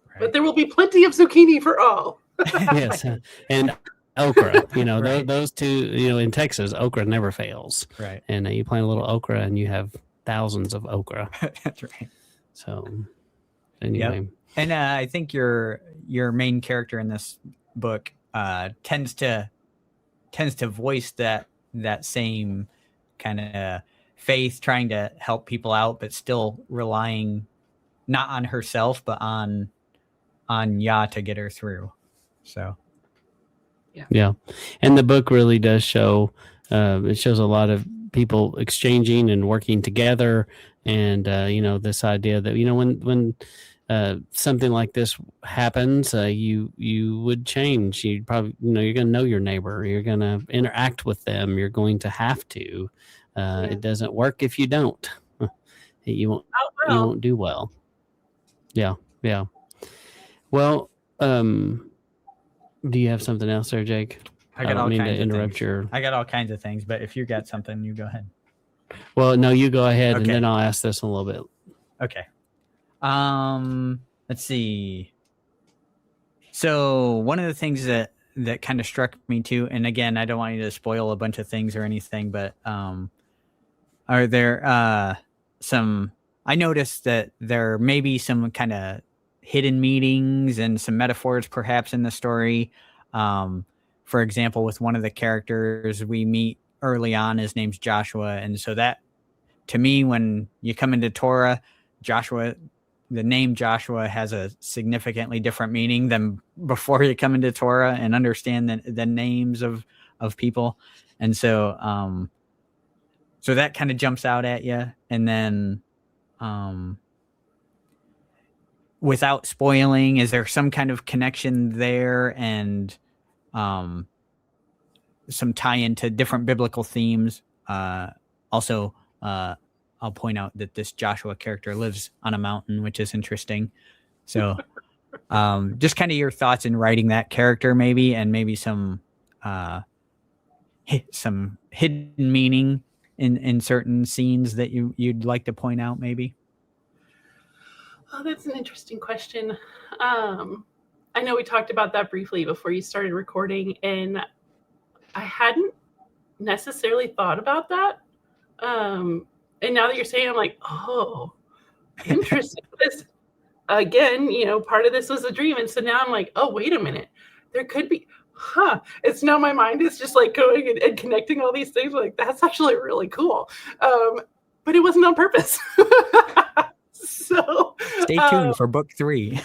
Right. But there will be plenty of zucchini for all. Yes, and okra. Right. Those two. In Texas, okra never fails. Right. And you plant a little okra, and you have thousands of okra. That's right. So anyway, and I think your main character in this book tends to voice that same kind of faith, trying to help people out, but still relying not on herself, but on Yah to get her through. So, yeah. And the book really does show, it shows a lot of people exchanging and working together. And, this idea that, when something like this happens, you would change. You probably, you're going to know your neighbor. You're going to interact with them. You're going to have to. It doesn't work if you don't. You won't do well. Yeah. Well, do you have something else there, Jake? I don't mean to interrupt your. I got all kinds of things, but if you got something, you go ahead. Well, no, you go ahead, and then I'll ask this in a little bit. Okay. Let's see. So one of the things that kind of struck me too, and again, I don't want you to spoil a bunch of things or anything, but are there some? I noticed that there may be some kind of hidden meanings and some metaphors perhaps in the story. For example, with one of the characters we meet early on, his name's Joshua. And so that, to me, when you come into Torah, Joshua, the name Joshua has a significantly different meaning than before you come into Torah and understand the names of people. And so, so that kind of jumps out at you. And then, without spoiling, is there some kind of connection there and some tie into different biblical themes? Also, I'll point out that this Joshua character lives on a mountain, which is interesting. So just kind of your thoughts in writing that character, maybe, and maybe some hidden meaning in certain scenes that you'd like to point out, maybe. Oh, that's an interesting question. I know we talked about that briefly before you started recording, and I hadn't necessarily thought about that. And now that you're saying, I'm like, oh, interesting. This, again, part of this was a dream. And so now I'm like, oh, wait a minute. There could be, it's now my mind is just like going and connecting all these things. Like, that's actually really cool. But it wasn't on purpose. So stay tuned for book 3.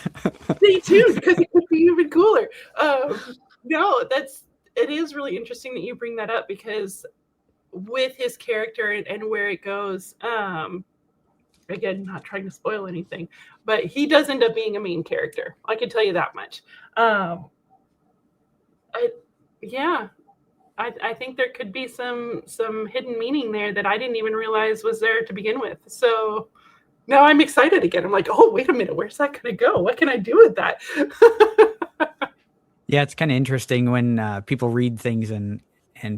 Stay tuned, because it could be even cooler. No, it is really interesting that you bring that up, because with his character and where it goes, again, not trying to spoil anything, but he does end up being a main character. I can tell you that much. I think there could be some hidden meaning there that I didn't even realize was there to begin with. So now I'm excited again. I'm like, oh, wait a minute. Where's that going to go? What can I do with that? Yeah, it's kind of interesting when people read things and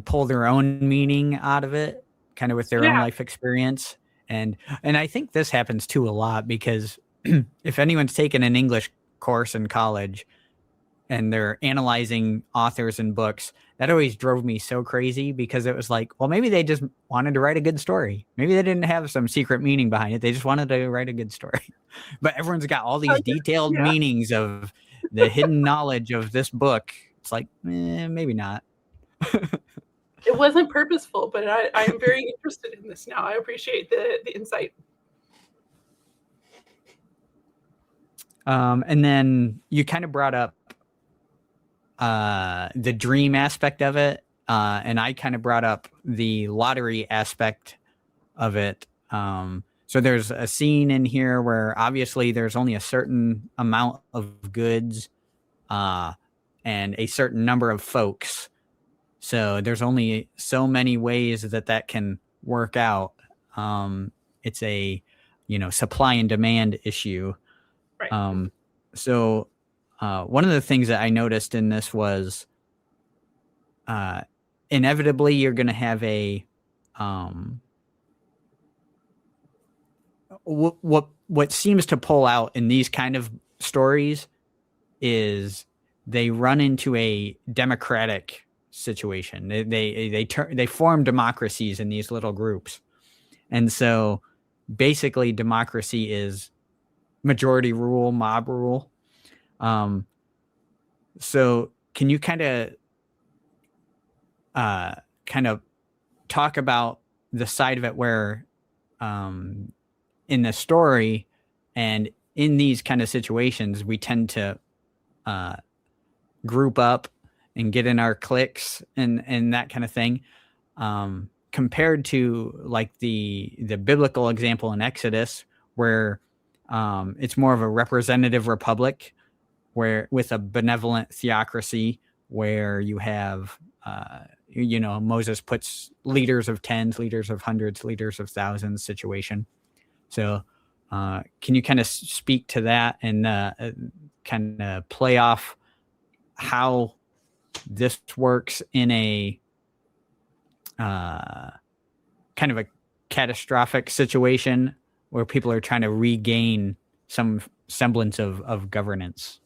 pull their own meaning out of it, kind of with their own life experience. And I think this happens too a lot, because if anyone's taken an English course in college and they're analyzing authors and books, that always drove me so crazy, because it was like, well, maybe they just wanted to write a good story. Maybe they didn't have some secret meaning behind it. They just wanted to write a good story. But everyone's got all these detailed meanings of the hidden knowledge of this book. It's like, maybe not. It wasn't purposeful, but I am very interested in this now. I appreciate the insight. And then you kind of brought up the dream aspect of it. And I kind of brought up the lottery aspect of it. So there's a scene in here where obviously there's only a certain amount of goods and a certain number of folks. So there's only so many ways that can work out. It's a, supply and demand issue. Right. So one of the things that I noticed in this was inevitably you're going to have a what seems to pull out in these kind of stories is they run into a democratic situation. They form democracies in these little groups. And so basically democracy is majority rule, mob rule. So can you kind of talk about the side of it where in the story and in these kind of situations, we tend to group up and get in our cliques and that kind of thing, compared to like the biblical example in Exodus, where it's more of a representative republic, where with a benevolent theocracy, where you have Moses puts leaders of tens, leaders of hundreds, leaders of thousands situation. So can you kind of speak to that and kind of play off how this works in a kind of a catastrophic situation where people are trying to regain some semblance of governance?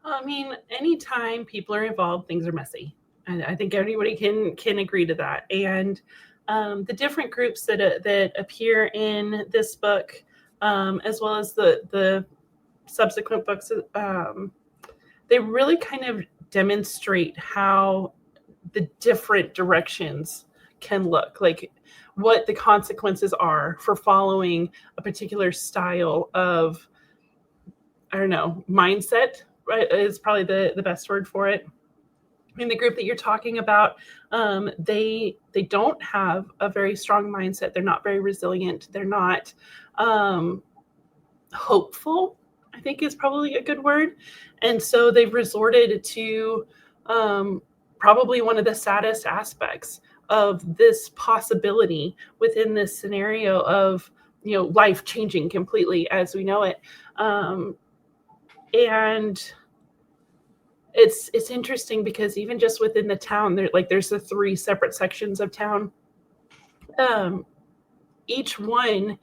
I mean, anytime people are involved, things are messy. And I think everybody can agree to that. And the different groups that appear in this book, as well as the subsequent books, they really kind of demonstrate how the different directions can look, like what the consequences are for following a particular style of, I don't know, mindset, right, is probably the best word for it. In the group that you're talking about, they don't have a very strong mindset. They're not very resilient. They're not hopeful, I think is probably a good word. And so they've resorted to probably one of the saddest aspects of this possibility within this scenario of, life changing completely as we know it. And it's interesting because even just within the town, there's the 3 separate sections of town. Each one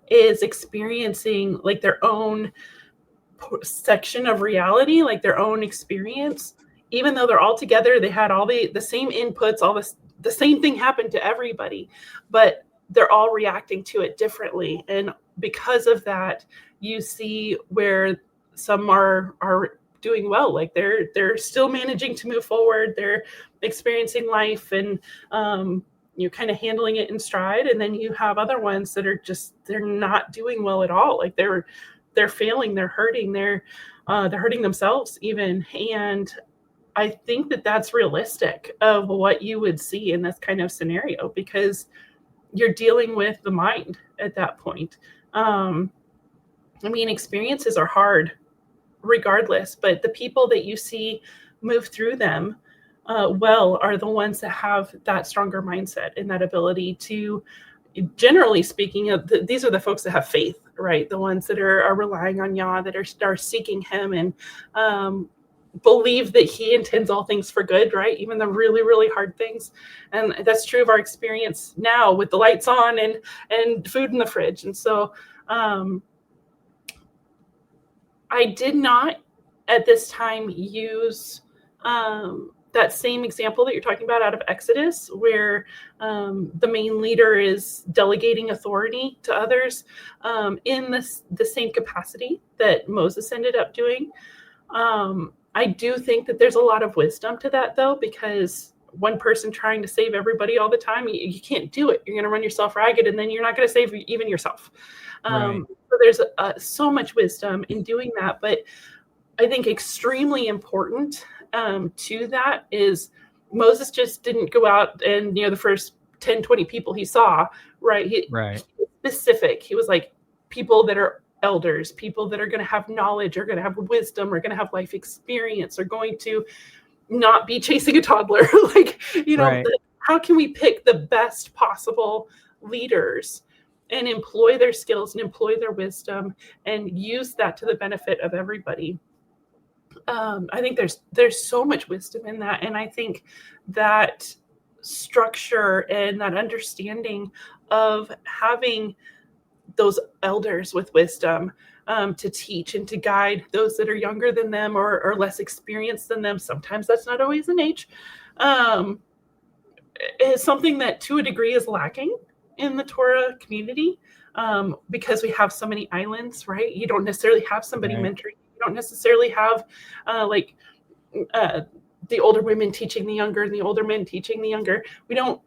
is experiencing like their own section of reality, like their own experience. Even though they're all together, they had all the same inputs, all the same thing happened to everybody, but they're all reacting to it differently. And because of that, you see where some are doing well, like they're still managing to move forward, they're experiencing life and you're kind of handling it in stride. And then you have other ones that are they're not doing well at all, like they're failing, they're hurting, they're hurting themselves even. And I think that that's realistic of what you would see in this kind of scenario, because you're dealing with the mind at that point. Experiences are hard regardless, but the people that you see move through them are the ones that have that stronger mindset and that ability to, generally speaking, these are the folks that have faith, right? The ones that are relying on Yah, that are seeking him and believe that he intends all things for good, right? Even the really, really hard things. And that's true of our experience now with the lights on and food in the fridge. And so I did not at this time use that same example that you're talking about out of Exodus, where the main leader is delegating authority to others in the same capacity that Moses ended up doing. I do think that there's a lot of wisdom to that, though, because one person trying to save everybody all the time, you can't do it. You're going to run yourself ragged, and then you're not going to save even yourself. Right. So there's so much wisdom in doing that. But I think extremely important to that is Moses just didn't go out and, the first 10, 20 people he saw, right? He was specific. He was like, people that are elders, people that are going to have knowledge, are going to have wisdom, are going to have life experience, are going to not be chasing a toddler. How can we pick the best possible leaders and employ their skills and employ their wisdom and use that to the benefit of everybody? I think there's so much wisdom in that. And I think that structure and that understanding of having those elders with wisdom to teach and to guide those that are younger than them or less experienced than them, sometimes that's not always in age, is something that to a degree is lacking in the Torah community. because we have so many islands, right? You don't necessarily have somebody Right. mentoring. You don't necessarily have the older women teaching the younger and the older men teaching the younger. We don't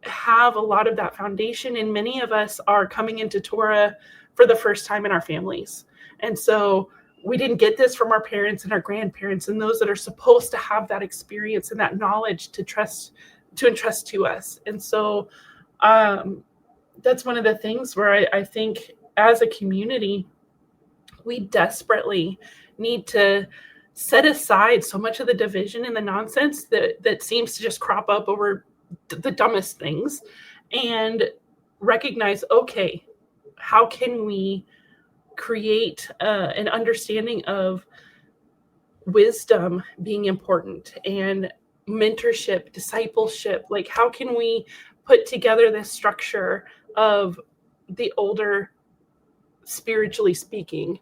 have a lot of that foundation, and many of us are coming into Torah for the first time in our families. And so we didn't get this from our parents and our grandparents and those that are supposed to have that experience and that knowledge to entrust to us. And so that's one of the things where I think as a community, we desperately need to set aside so much of the division and the nonsense that seems to just crop up over the dumbest things, and recognize, okay, how can we create an understanding of wisdom being important and mentorship, discipleship? Like, how can we put together this structure of the older, spiritually speaking,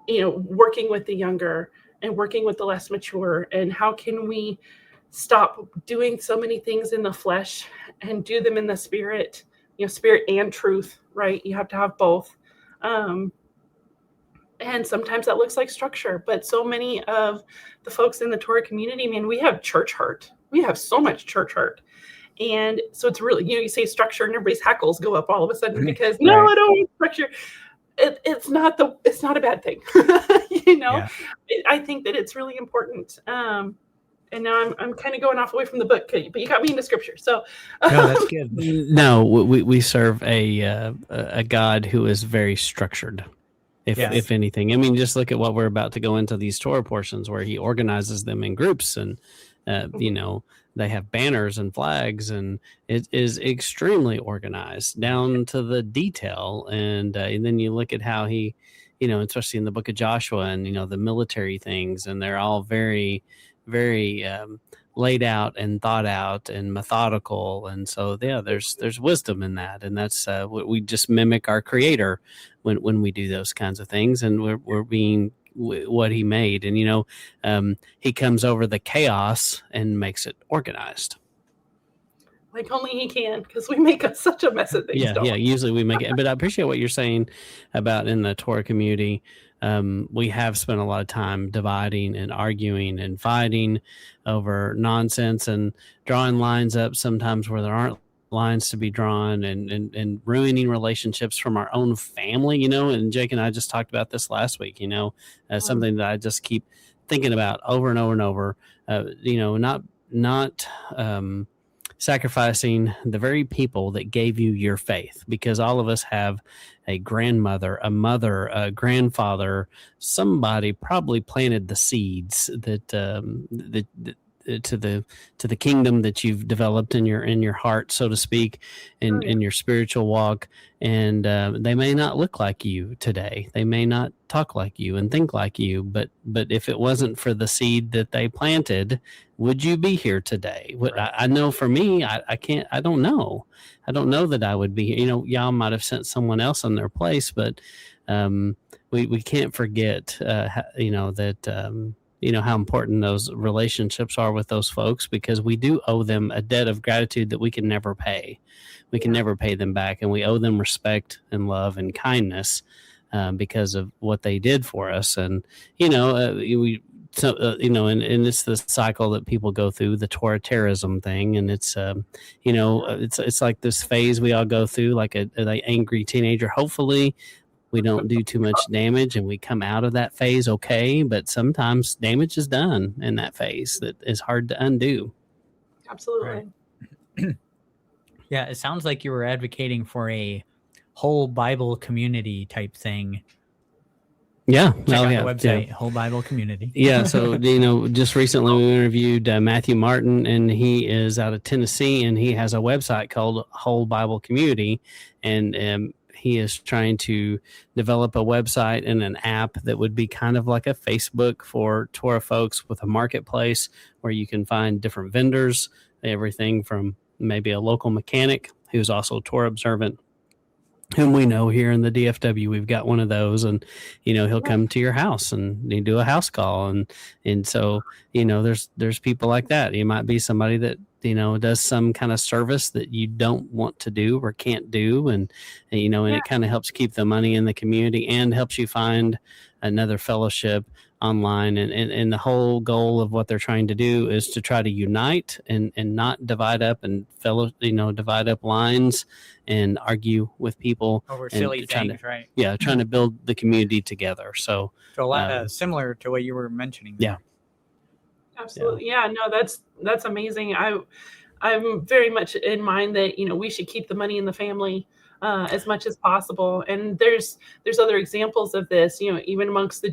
working with the younger and working with the less mature? And how can we stop doing so many things in the flesh and do them in the spirit, spirit and truth, right? You have to have both. And sometimes that looks like structure, but so many of the folks in the Torah community, man, we have church hurt. We have so much church hurt. And so it's really, you say structure and everybody's hackles go up all of a sudden because Right. no, I don't want structure. It's not a bad thing. Yeah. I think that it's really important. And now I'm kind of going off away from the book, but you got me into scripture. So No, that's good. No, we serve a God who is very structured. If anything, I mean, just look at what we're about to go into, these Torah portions where he organizes them in groups, and they have banners and flags, and it is extremely organized down to the detail. And then you look at how he, especially in the book of Joshua, and the military things, and they're all very, very laid out and thought out and methodical. And so there's wisdom in that, and that's we just mimic our Creator when we do those kinds of things, and we're being what he made. And he comes over the chaos and makes it organized. Like only he can, because we make such a mess of things. Yeah. Usually we make it, but I appreciate what you're saying about in the Torah community. We have spent a lot of time dividing and arguing and fighting over nonsense and drawing lines up sometimes where there aren't lines to be drawn, and ruining relationships from our own family, and Jake and I just talked about this last week, something that I just keep thinking about over and over and over, not sacrificing the very people that gave you your faith, because all of us have a grandmother, a mother, a grandfather. Somebody probably planted the seeds that to the kingdom that you've developed in your heart, so to speak, in your spiritual walk. And they may not look like you today. They may not talk like you and think like you, but if it wasn't for the seed that they planted, would you be here today? I know for me, I don't know that I would be here. Y'all might have sent someone else in their place, but we can't forget, that, how important those relationships are with those folks, because we do owe them a debt of gratitude that we can never pay. We can never pay them back, and we owe them respect and love and kindness because of what they did for us. And, and it's the cycle that people go through, the Torah terrorism thing. And it's, it's like this phase we all go through, like an angry teenager. Hopefully we don't do too much damage and we come out of that phase okay, but sometimes damage is done in that phase that is hard to undo. Absolutely. Right. Yeah, it sounds like you were advocating for a whole Bible community type thing. Yeah. Check out the website, Whole Bible Community. Yeah. So, just recently we interviewed Matthew Martin, and he is out of Tennessee, and he has a website called Whole Bible Community. And he is trying to develop a website and an app that would be kind of like a Facebook for Torah folks, with a marketplace where you can find different vendors, everything from maybe a local mechanic who's also Torah observant, whom we know here in the DFW. We've got one of those, and he'll come to your house and you do a house call, and so there's people like that. You might be somebody that does some kind of service that you don't want to do or can't do, and it kind of helps keep the money in the community and helps you find another fellowship online, and the whole goal of what they're trying to do is to try to unite and not divide up and divide up lines and argue with people over and silly things, right? Yeah, trying to build the community together. So a lot similar to what you were mentioning there. Yeah, absolutely. Yeah, no, that's amazing. I'm very much in mind that we should keep the money in the family as much as possible. And there's other examples of this, even amongst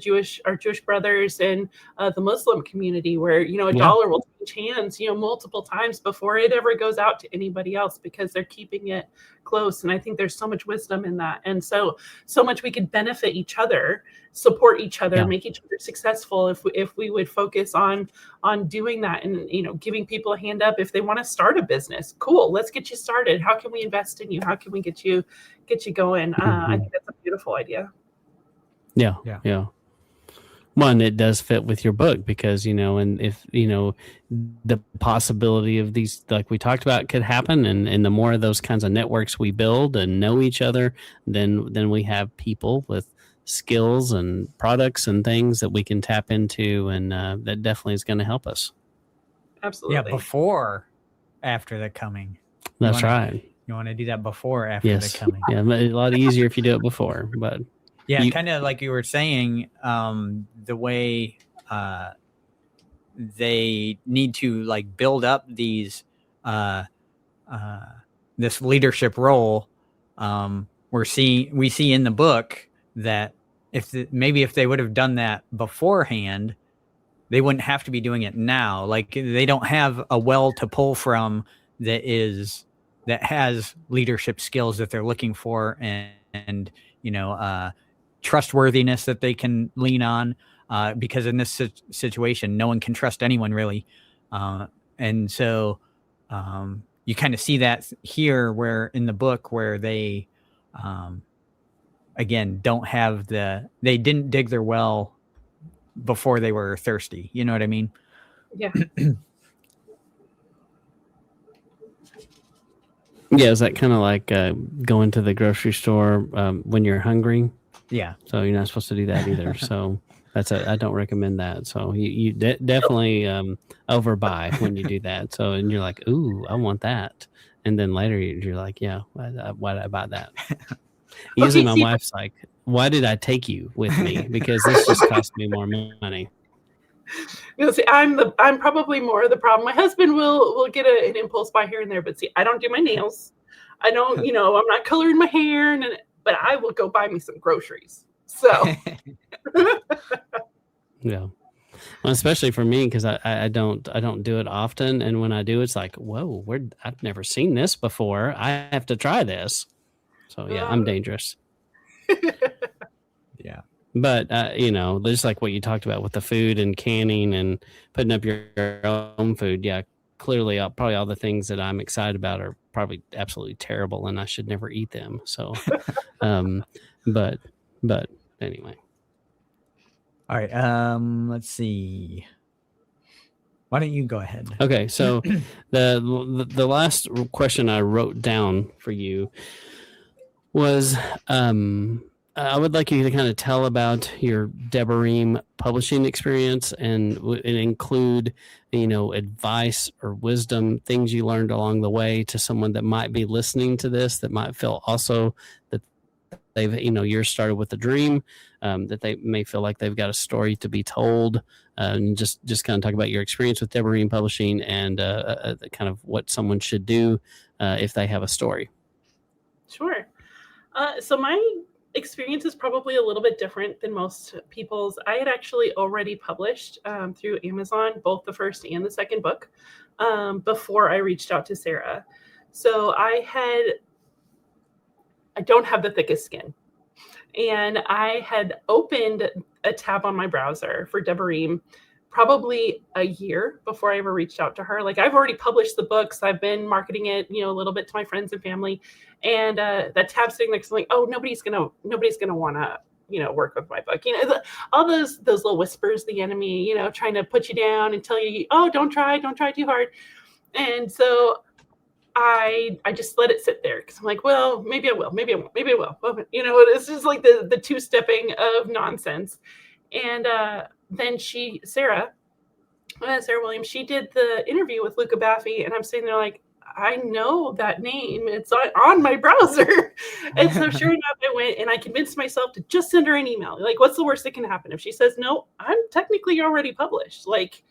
our Jewish brothers and the Muslim community, where a dollar will change hands multiple times before it ever goes out to anybody else, because they're keeping it close. And I think there's so much wisdom in that, and so much we could benefit each other, support each other, make each other successful if we would focus on doing that, and giving people a hand up if they want to start a business. Cool, let's get you started. How can we invest in you? How can we get you going? I think that's a beautiful idea. Yeah. One, it does fit with your book because, and if, the possibility of these, like we talked about, could happen. And the more of those kinds of networks we build and know each other, then we have people with skills and products and things that we can tap into. And that definitely is going to help us. Absolutely. Yeah. Before, after the coming. That's right. You want to do that before, after the coming. Yeah. A lot easier if you do it before, but. Yeah, kind of like you were saying, the way they need to build up these this leadership role. We see in the book that if they would have done that beforehand, they wouldn't have to be doing it now. Like, they don't have a well to pull from that has leadership skills that they're looking for, and trustworthiness that they can lean on, because in this situation, no one can trust anyone really. And so you kind of see that here, where in the book, where they, again, they didn't dig their well before they were thirsty. You know what I mean? Yeah. Yeah. Is that kind of like going to the grocery store when you're hungry? Yeah. So you're not supposed to do that either. So I don't recommend that. So you definitely overbuy when you do that. So, and you're like, ooh, I want that. And then later you're like, yeah, why did I buy that? Usually my wife's like, why did I take you with me? Because this just cost me more money. See, I'm probably more of the problem. My husband will get an impulse buy here and there, but see, I don't do my nails. I don't, I'm not coloring my hair, but I will go buy me some groceries. So, yeah, well, especially for me, because I don't do it often, and when I do, it's like, whoa, I've never seen this before. I have to try this. So yeah, I'm dangerous. Yeah, but just like what you talked about with the food and canning and putting up your own food. Yeah, clearly, probably all the things that I'm excited about are probably absolutely terrible, and I should never eat them. So, but anyway. All right. Let's see. Why don't you go ahead? Okay. So the last question I wrote down for you was, I would like you to kind of tell about your Debarim Publishing experience and include, advice or wisdom, things you learned along the way to someone that might be listening to this, that might feel also that they've, yours started with a dream, that they may feel like they've got a story to be told, and just kind of talk about your experience with Debarim Publishing and kind of what someone should do if they have a story. Sure. So my experience is probably a little bit different than most people's. I had actually already published through Amazon, both the first and the second book, before I reached out to Sarah. So I don't have the thickest skin. And I had opened a tab on my browser for Debarim probably a year before I ever reached out to her. Like, I've already published the books. I've been marketing it, a little bit to my friends and family. And that tab sitting next to me, like, oh, nobody's gonna want to, work with my book. All those little whispers, the enemy, trying to put you down and tell you, oh, don't try too hard. And so I just let it sit there because I'm like, well, maybe I will, maybe I won't, maybe I will. It's just like the two-stepping of nonsense. And then Sarah Williams, she did the interview with Luca Baffy, and I'm sitting there like, I know that name. It's on my browser. And so sure enough, I went and I convinced myself to just send her an email. Like, what's the worst that can happen? If she says no, I'm technically already published. Like,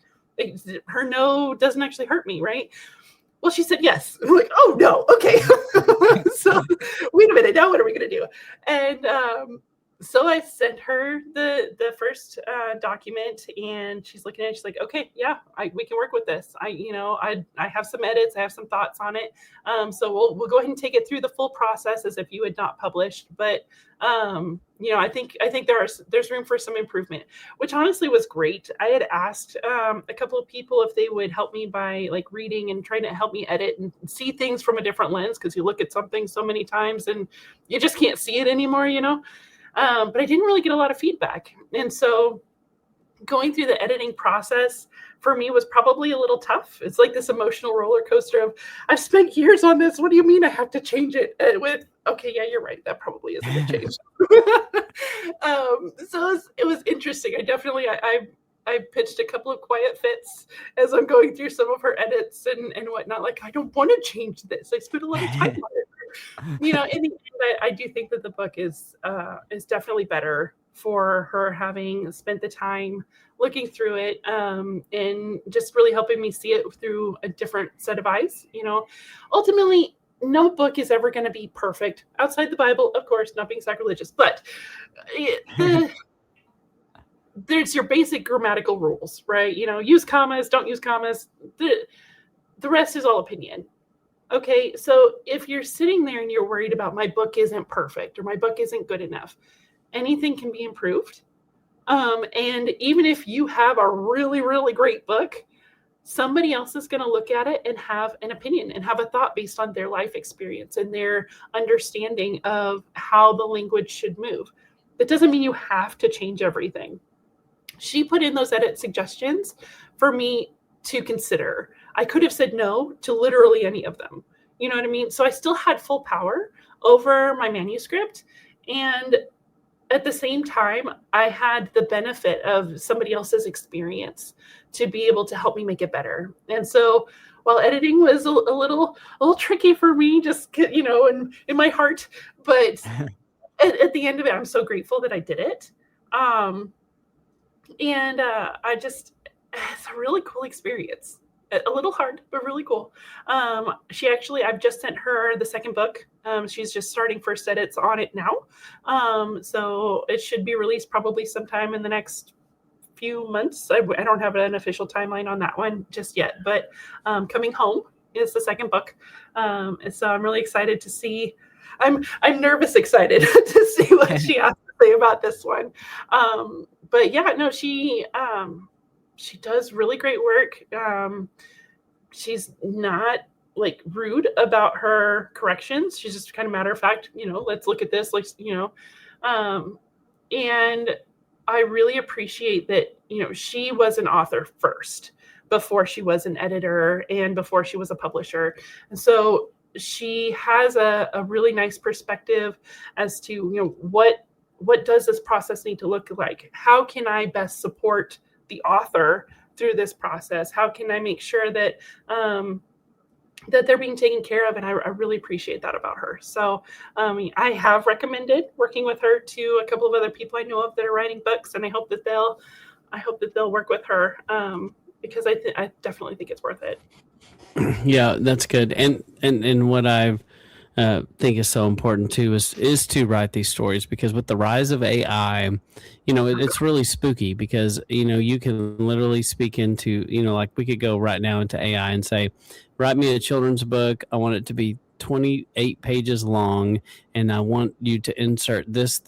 her no doesn't actually hurt me, right? Well, she said yes. I'm like, oh no, okay. So wait a minute, now what are we gonna do? And so I sent her the first document, and she's looking at it. She's like, okay, yeah, we can work with this. I have some edits. I have some thoughts on it. So we'll go ahead and take it through the full process as if you had not published. But I think there's room for some improvement, which honestly was great. I had asked a couple of people if they would help me by like reading and trying to help me edit and see things from a different lens, because you look at something so many times and you just can't see it anymore, But I didn't really get a lot of feedback. And so going through the editing process for me was probably a little tough. It's like this emotional roller coaster of, I've spent years on this. What do you mean I have to change it? Okay, yeah, you're right. That probably isn't a change. So it was interesting. I pitched a couple of quiet fits as I'm going through some of her edits and whatnot. Like, I don't want to change this. I spent a lot of time on it. In the end, I do think that the book is definitely better for her having spent the time looking through it and just really helping me see it through a different set of eyes. Ultimately, no book is ever going to be perfect outside the Bible, of course, not being sacrilegious, but there's your basic grammatical rules, right? Use commas, don't use commas. The rest is all opinion. Okay, so if you're sitting there and you're worried about my book isn't perfect or my book isn't good enough, anything can be improved. And even if you have a really, really great book, somebody else is going to look at it and have an opinion and have a thought based on their life experience and their understanding of how the language should move. That doesn't mean you have to change everything. She put in those edit suggestions for me to consider. I could have said no to literally any of them. You know what I mean? So I still had full power over my manuscript. And at the same time, I had the benefit of somebody else's experience to be able to help me make it better. And so while editing was a little tricky for me, just, in my heart, but at the end of it, I'm so grateful that I did it. It's a really cool experience. A little hard, but really cool. I've just sent her the second book. She's just starting first edits on it now. So it should be released probably sometime in the next few months. I don't have an official timeline on that one just yet, but Coming Home is the second book. And so I'm really excited to see. I'm nervous excited to see what she has to say about this one. But yeah, no, she does really great work. She's not like rude about her corrections. She's just kind of matter of fact, let's look at this, and I really appreciate that, she was an author first before she was an editor and before she was a publisher. And so she has a really nice perspective as to, what does this process need to look like? How can I best support the author through this process? How can I make sure that that they're being taken care of? And I really appreciate that about her. So I have recommended working with her to a couple of other people I know of that are writing books, and I hope that they'll work with her because I definitely think it's worth it. Yeah, that's good. And what I think is so important too is to write these stories, because with the rise of AI, it's really spooky, because you can literally speak into like we could go right now into AI and say, write me a children's book. I want it to be 28 pages long, and I want you to insert this,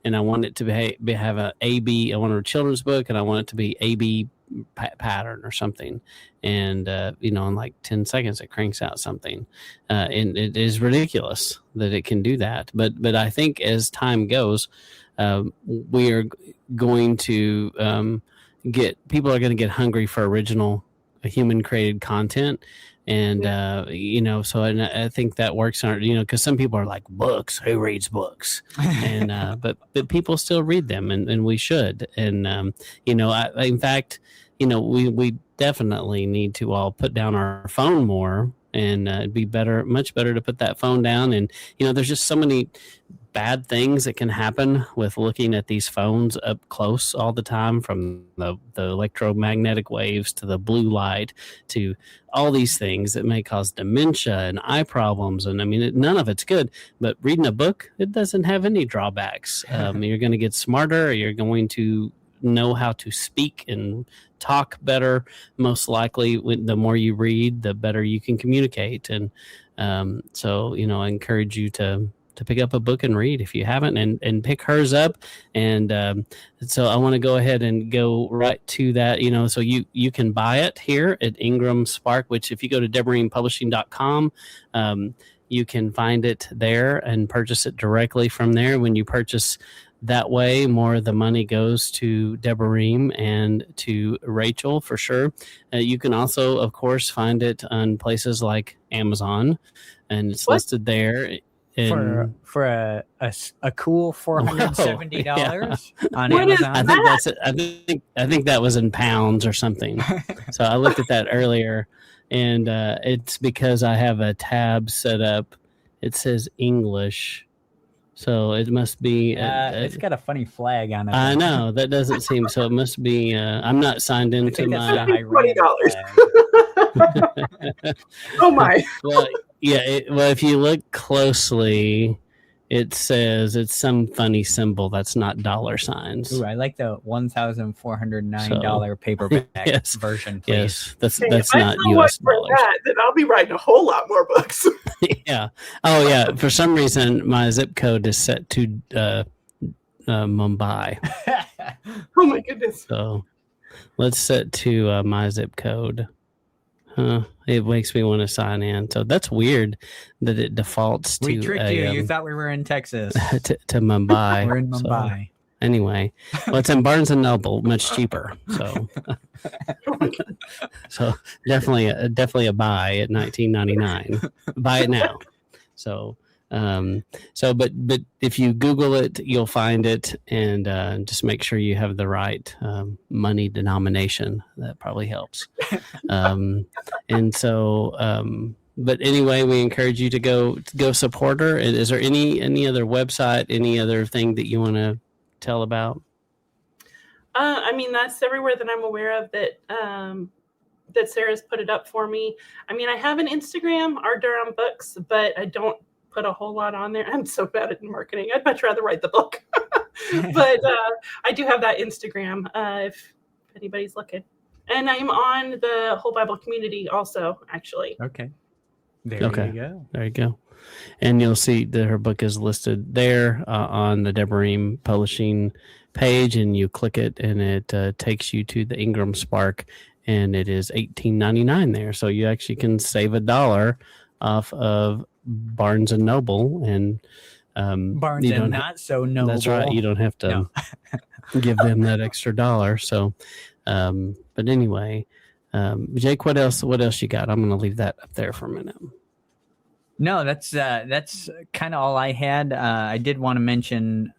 and I want it to have a AB. I want a children's book, and I want it to be AB pattern or something. And in like 10 seconds, it cranks out something, and it is ridiculous that it can do that. But I think as time goes, we are going to people are going to get hungry for original human created content. And, so I think that works on, because some people are like, books, who reads books? And, but people still read them, and we should. And, in fact, we definitely need to all put down our phone more, and it'd be much better to put that phone down. And, there's just so many bad things that can happen with looking at these phones up close all the time, from the electromagnetic waves to the blue light to all these things that may cause dementia and eye problems. And I mean, none of it's good, but reading a book, it doesn't have any drawbacks. You're going to get smarter. You're going to know how to speak and talk better. Most likely, the more you read, the better you can communicate. And so, I encourage you to pick up a book and read if you haven't, and pick hers up. And so I want to go ahead and go right to that. So you can buy it here at Ingram Spark, which if you go to DebarimPublishing.com, you can find it there and purchase it directly from there. When you purchase that way, more of the money goes to Debarim and to Rachel for sure. You can also, of course, find it on places like Amazon, and it's listed there. For a cool $470 on What is Amazon. I think that was in pounds or something. So I looked at that earlier, and it's because I have a tab set up. It says English, so it must be. It's got a funny flag on it. I know that doesn't seem so. It must be. I'm not signed into my $20. Oh my. Well, yeah. If you look closely, it says it's some funny symbol that's not dollar signs. Ooh, I like the $1,409 paperback version. Please. Yes, that's not US dollars. Then I'll be writing a whole lot more books. Yeah. Oh, yeah. For some reason, my zip code is set to Mumbai. Oh my goodness. So let's set to my zip code. It makes me want to sign in. So that's weird that it defaults to. We tricked you. You thought we were in Texas. to Mumbai. We're in Mumbai. So, anyway, well, it's in Barnes and Noble, much cheaper. So, so definitely a buy at $19.99. Buy it now. So. But if you Google it, you'll find it, and just make sure you have the right money denomination. That probably helps. And so, but anyway, we encourage you to go support her. Is there any other website, any other thing that you want to tell about? I mean, that's everywhere that I'm aware of that Sarah's put it up for me. I mean, I have an Instagram, R Durham Books, but I don't put a whole lot on there. I'm so bad at marketing. I'd much rather write the book. But I do have that Instagram if anybody's looking. And I'm on the Whole Bible Community also, actually. Okay. There you go. There you go. And you'll see that her book is listed there on the Debarim Publishing page, and you click it, and it takes you to the Ingram Spark, and it is $18.99 there. So you actually can save $1 off of Barnes and Noble, and Barnes and Not So Noble. That's right. You don't have to give them that extra $1. So, but anyway, Jake, what else you got? I'm going to leave that up there for a minute. No, that's kind of all I had. I did want to mention.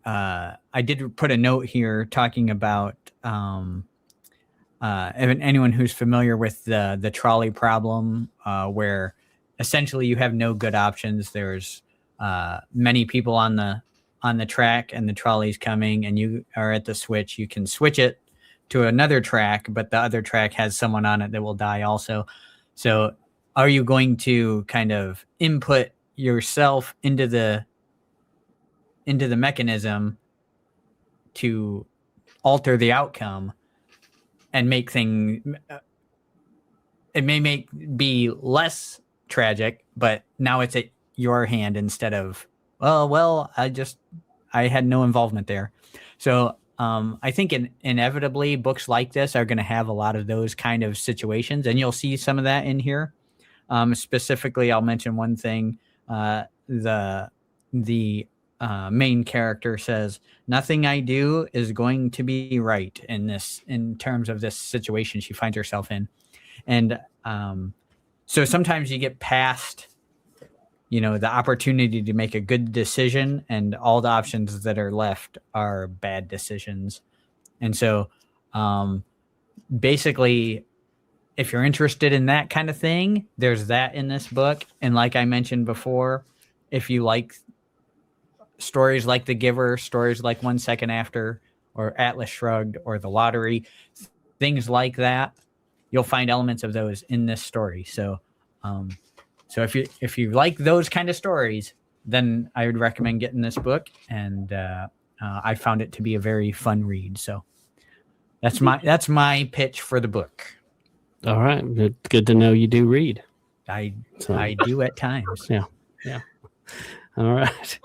I did put a note here talking about anyone who's familiar with the trolley problem, where essentially you have no good options. There's many people on the track, and the trolley's coming, and you are at the switch. You can switch it to another track, but the other track has someone on it that will die also. So are you going to kind of input yourself into the mechanism to alter the outcome and make things, it may be less tragic, but now it's at your hand instead of, oh, well, I had no involvement there. So I think inevitably books like this are going to have a lot of those kind of situations, and you'll see some of that in here. Specifically, I'll mention one thing. The main character says, "Nothing I do is going to be right in terms of this situation she finds herself in," and so sometimes you get past, the opportunity to make a good decision, and all the options that are left are bad decisions. And so basically, if you're interested in that kind of thing, there's that in this book. And like I mentioned before, if you like stories like The Giver, stories like 1 Second After, or Atlas Shrugged, or The Lottery, things like that, you'll find elements of those in this story. So if you like those kind of stories, then I would recommend getting this book. And I found it to be a very fun read. So that's my pitch for the book. All right. Good to know you do read. I do at times. Yeah. All right.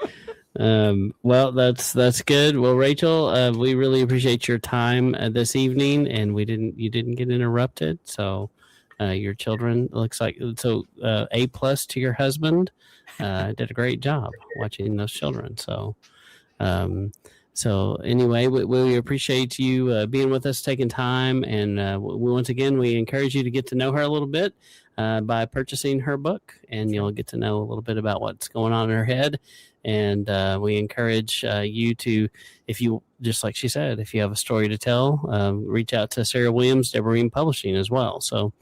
Well, that's good. Well, Rachel, we really appreciate your time this evening, and you didn't get interrupted. So your children looks like, so A+ to your husband. Did a great job watching those children. So anyway, we appreciate you being with us, taking time, and once again, we encourage you to get to know her a little bit by purchasing her book, and you'll get to know a little bit about what's going on in her head. And we encourage you to, if you, just like she said, if you have a story to tell, reach out to Sarah Williams, Debarim Publishing as well. So,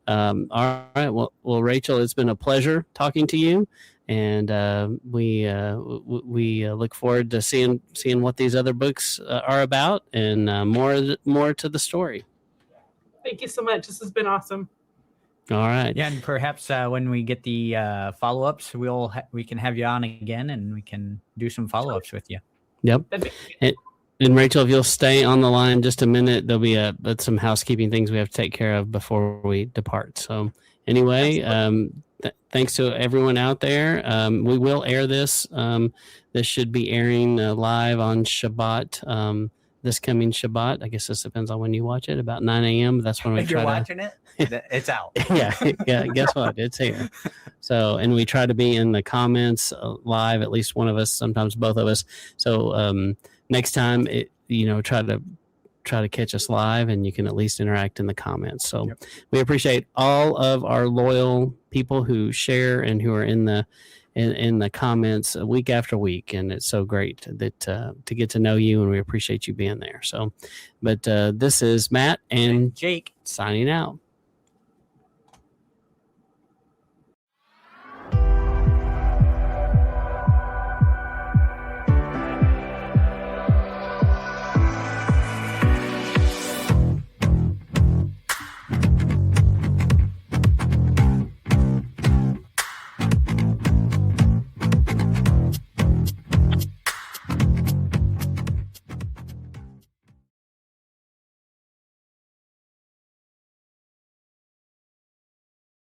all right. Well, Rachel, it's been a pleasure talking to you. And we look forward to seeing what these other books are about, and more to the story. Thank you so much. This has been awesome. All right. Yeah, and perhaps when we get the follow-ups, we can have you on again, and we can do some follow-ups with you. Yep. And Rachel, if you'll stay on the line just a minute, there'll be some housekeeping things we have to take care of before we depart. So anyway, thanks to everyone out there. We will air this. This should be airing live on Shabbat, this coming Shabbat. I guess this depends on when you watch it, about 9 a.m. That's when we if you're watching it, it's out. Yeah. Guess what? It's here. So, and we try to be in the comments live, at least one of us, sometimes both of us. So next time, try to catch us live, and you can at least interact in the comments. So we appreciate all of our loyal people who share and who are in the comments week after week. And it's so great that to get to know you, and we appreciate you being there. So, but this is Matt and Jake signing out.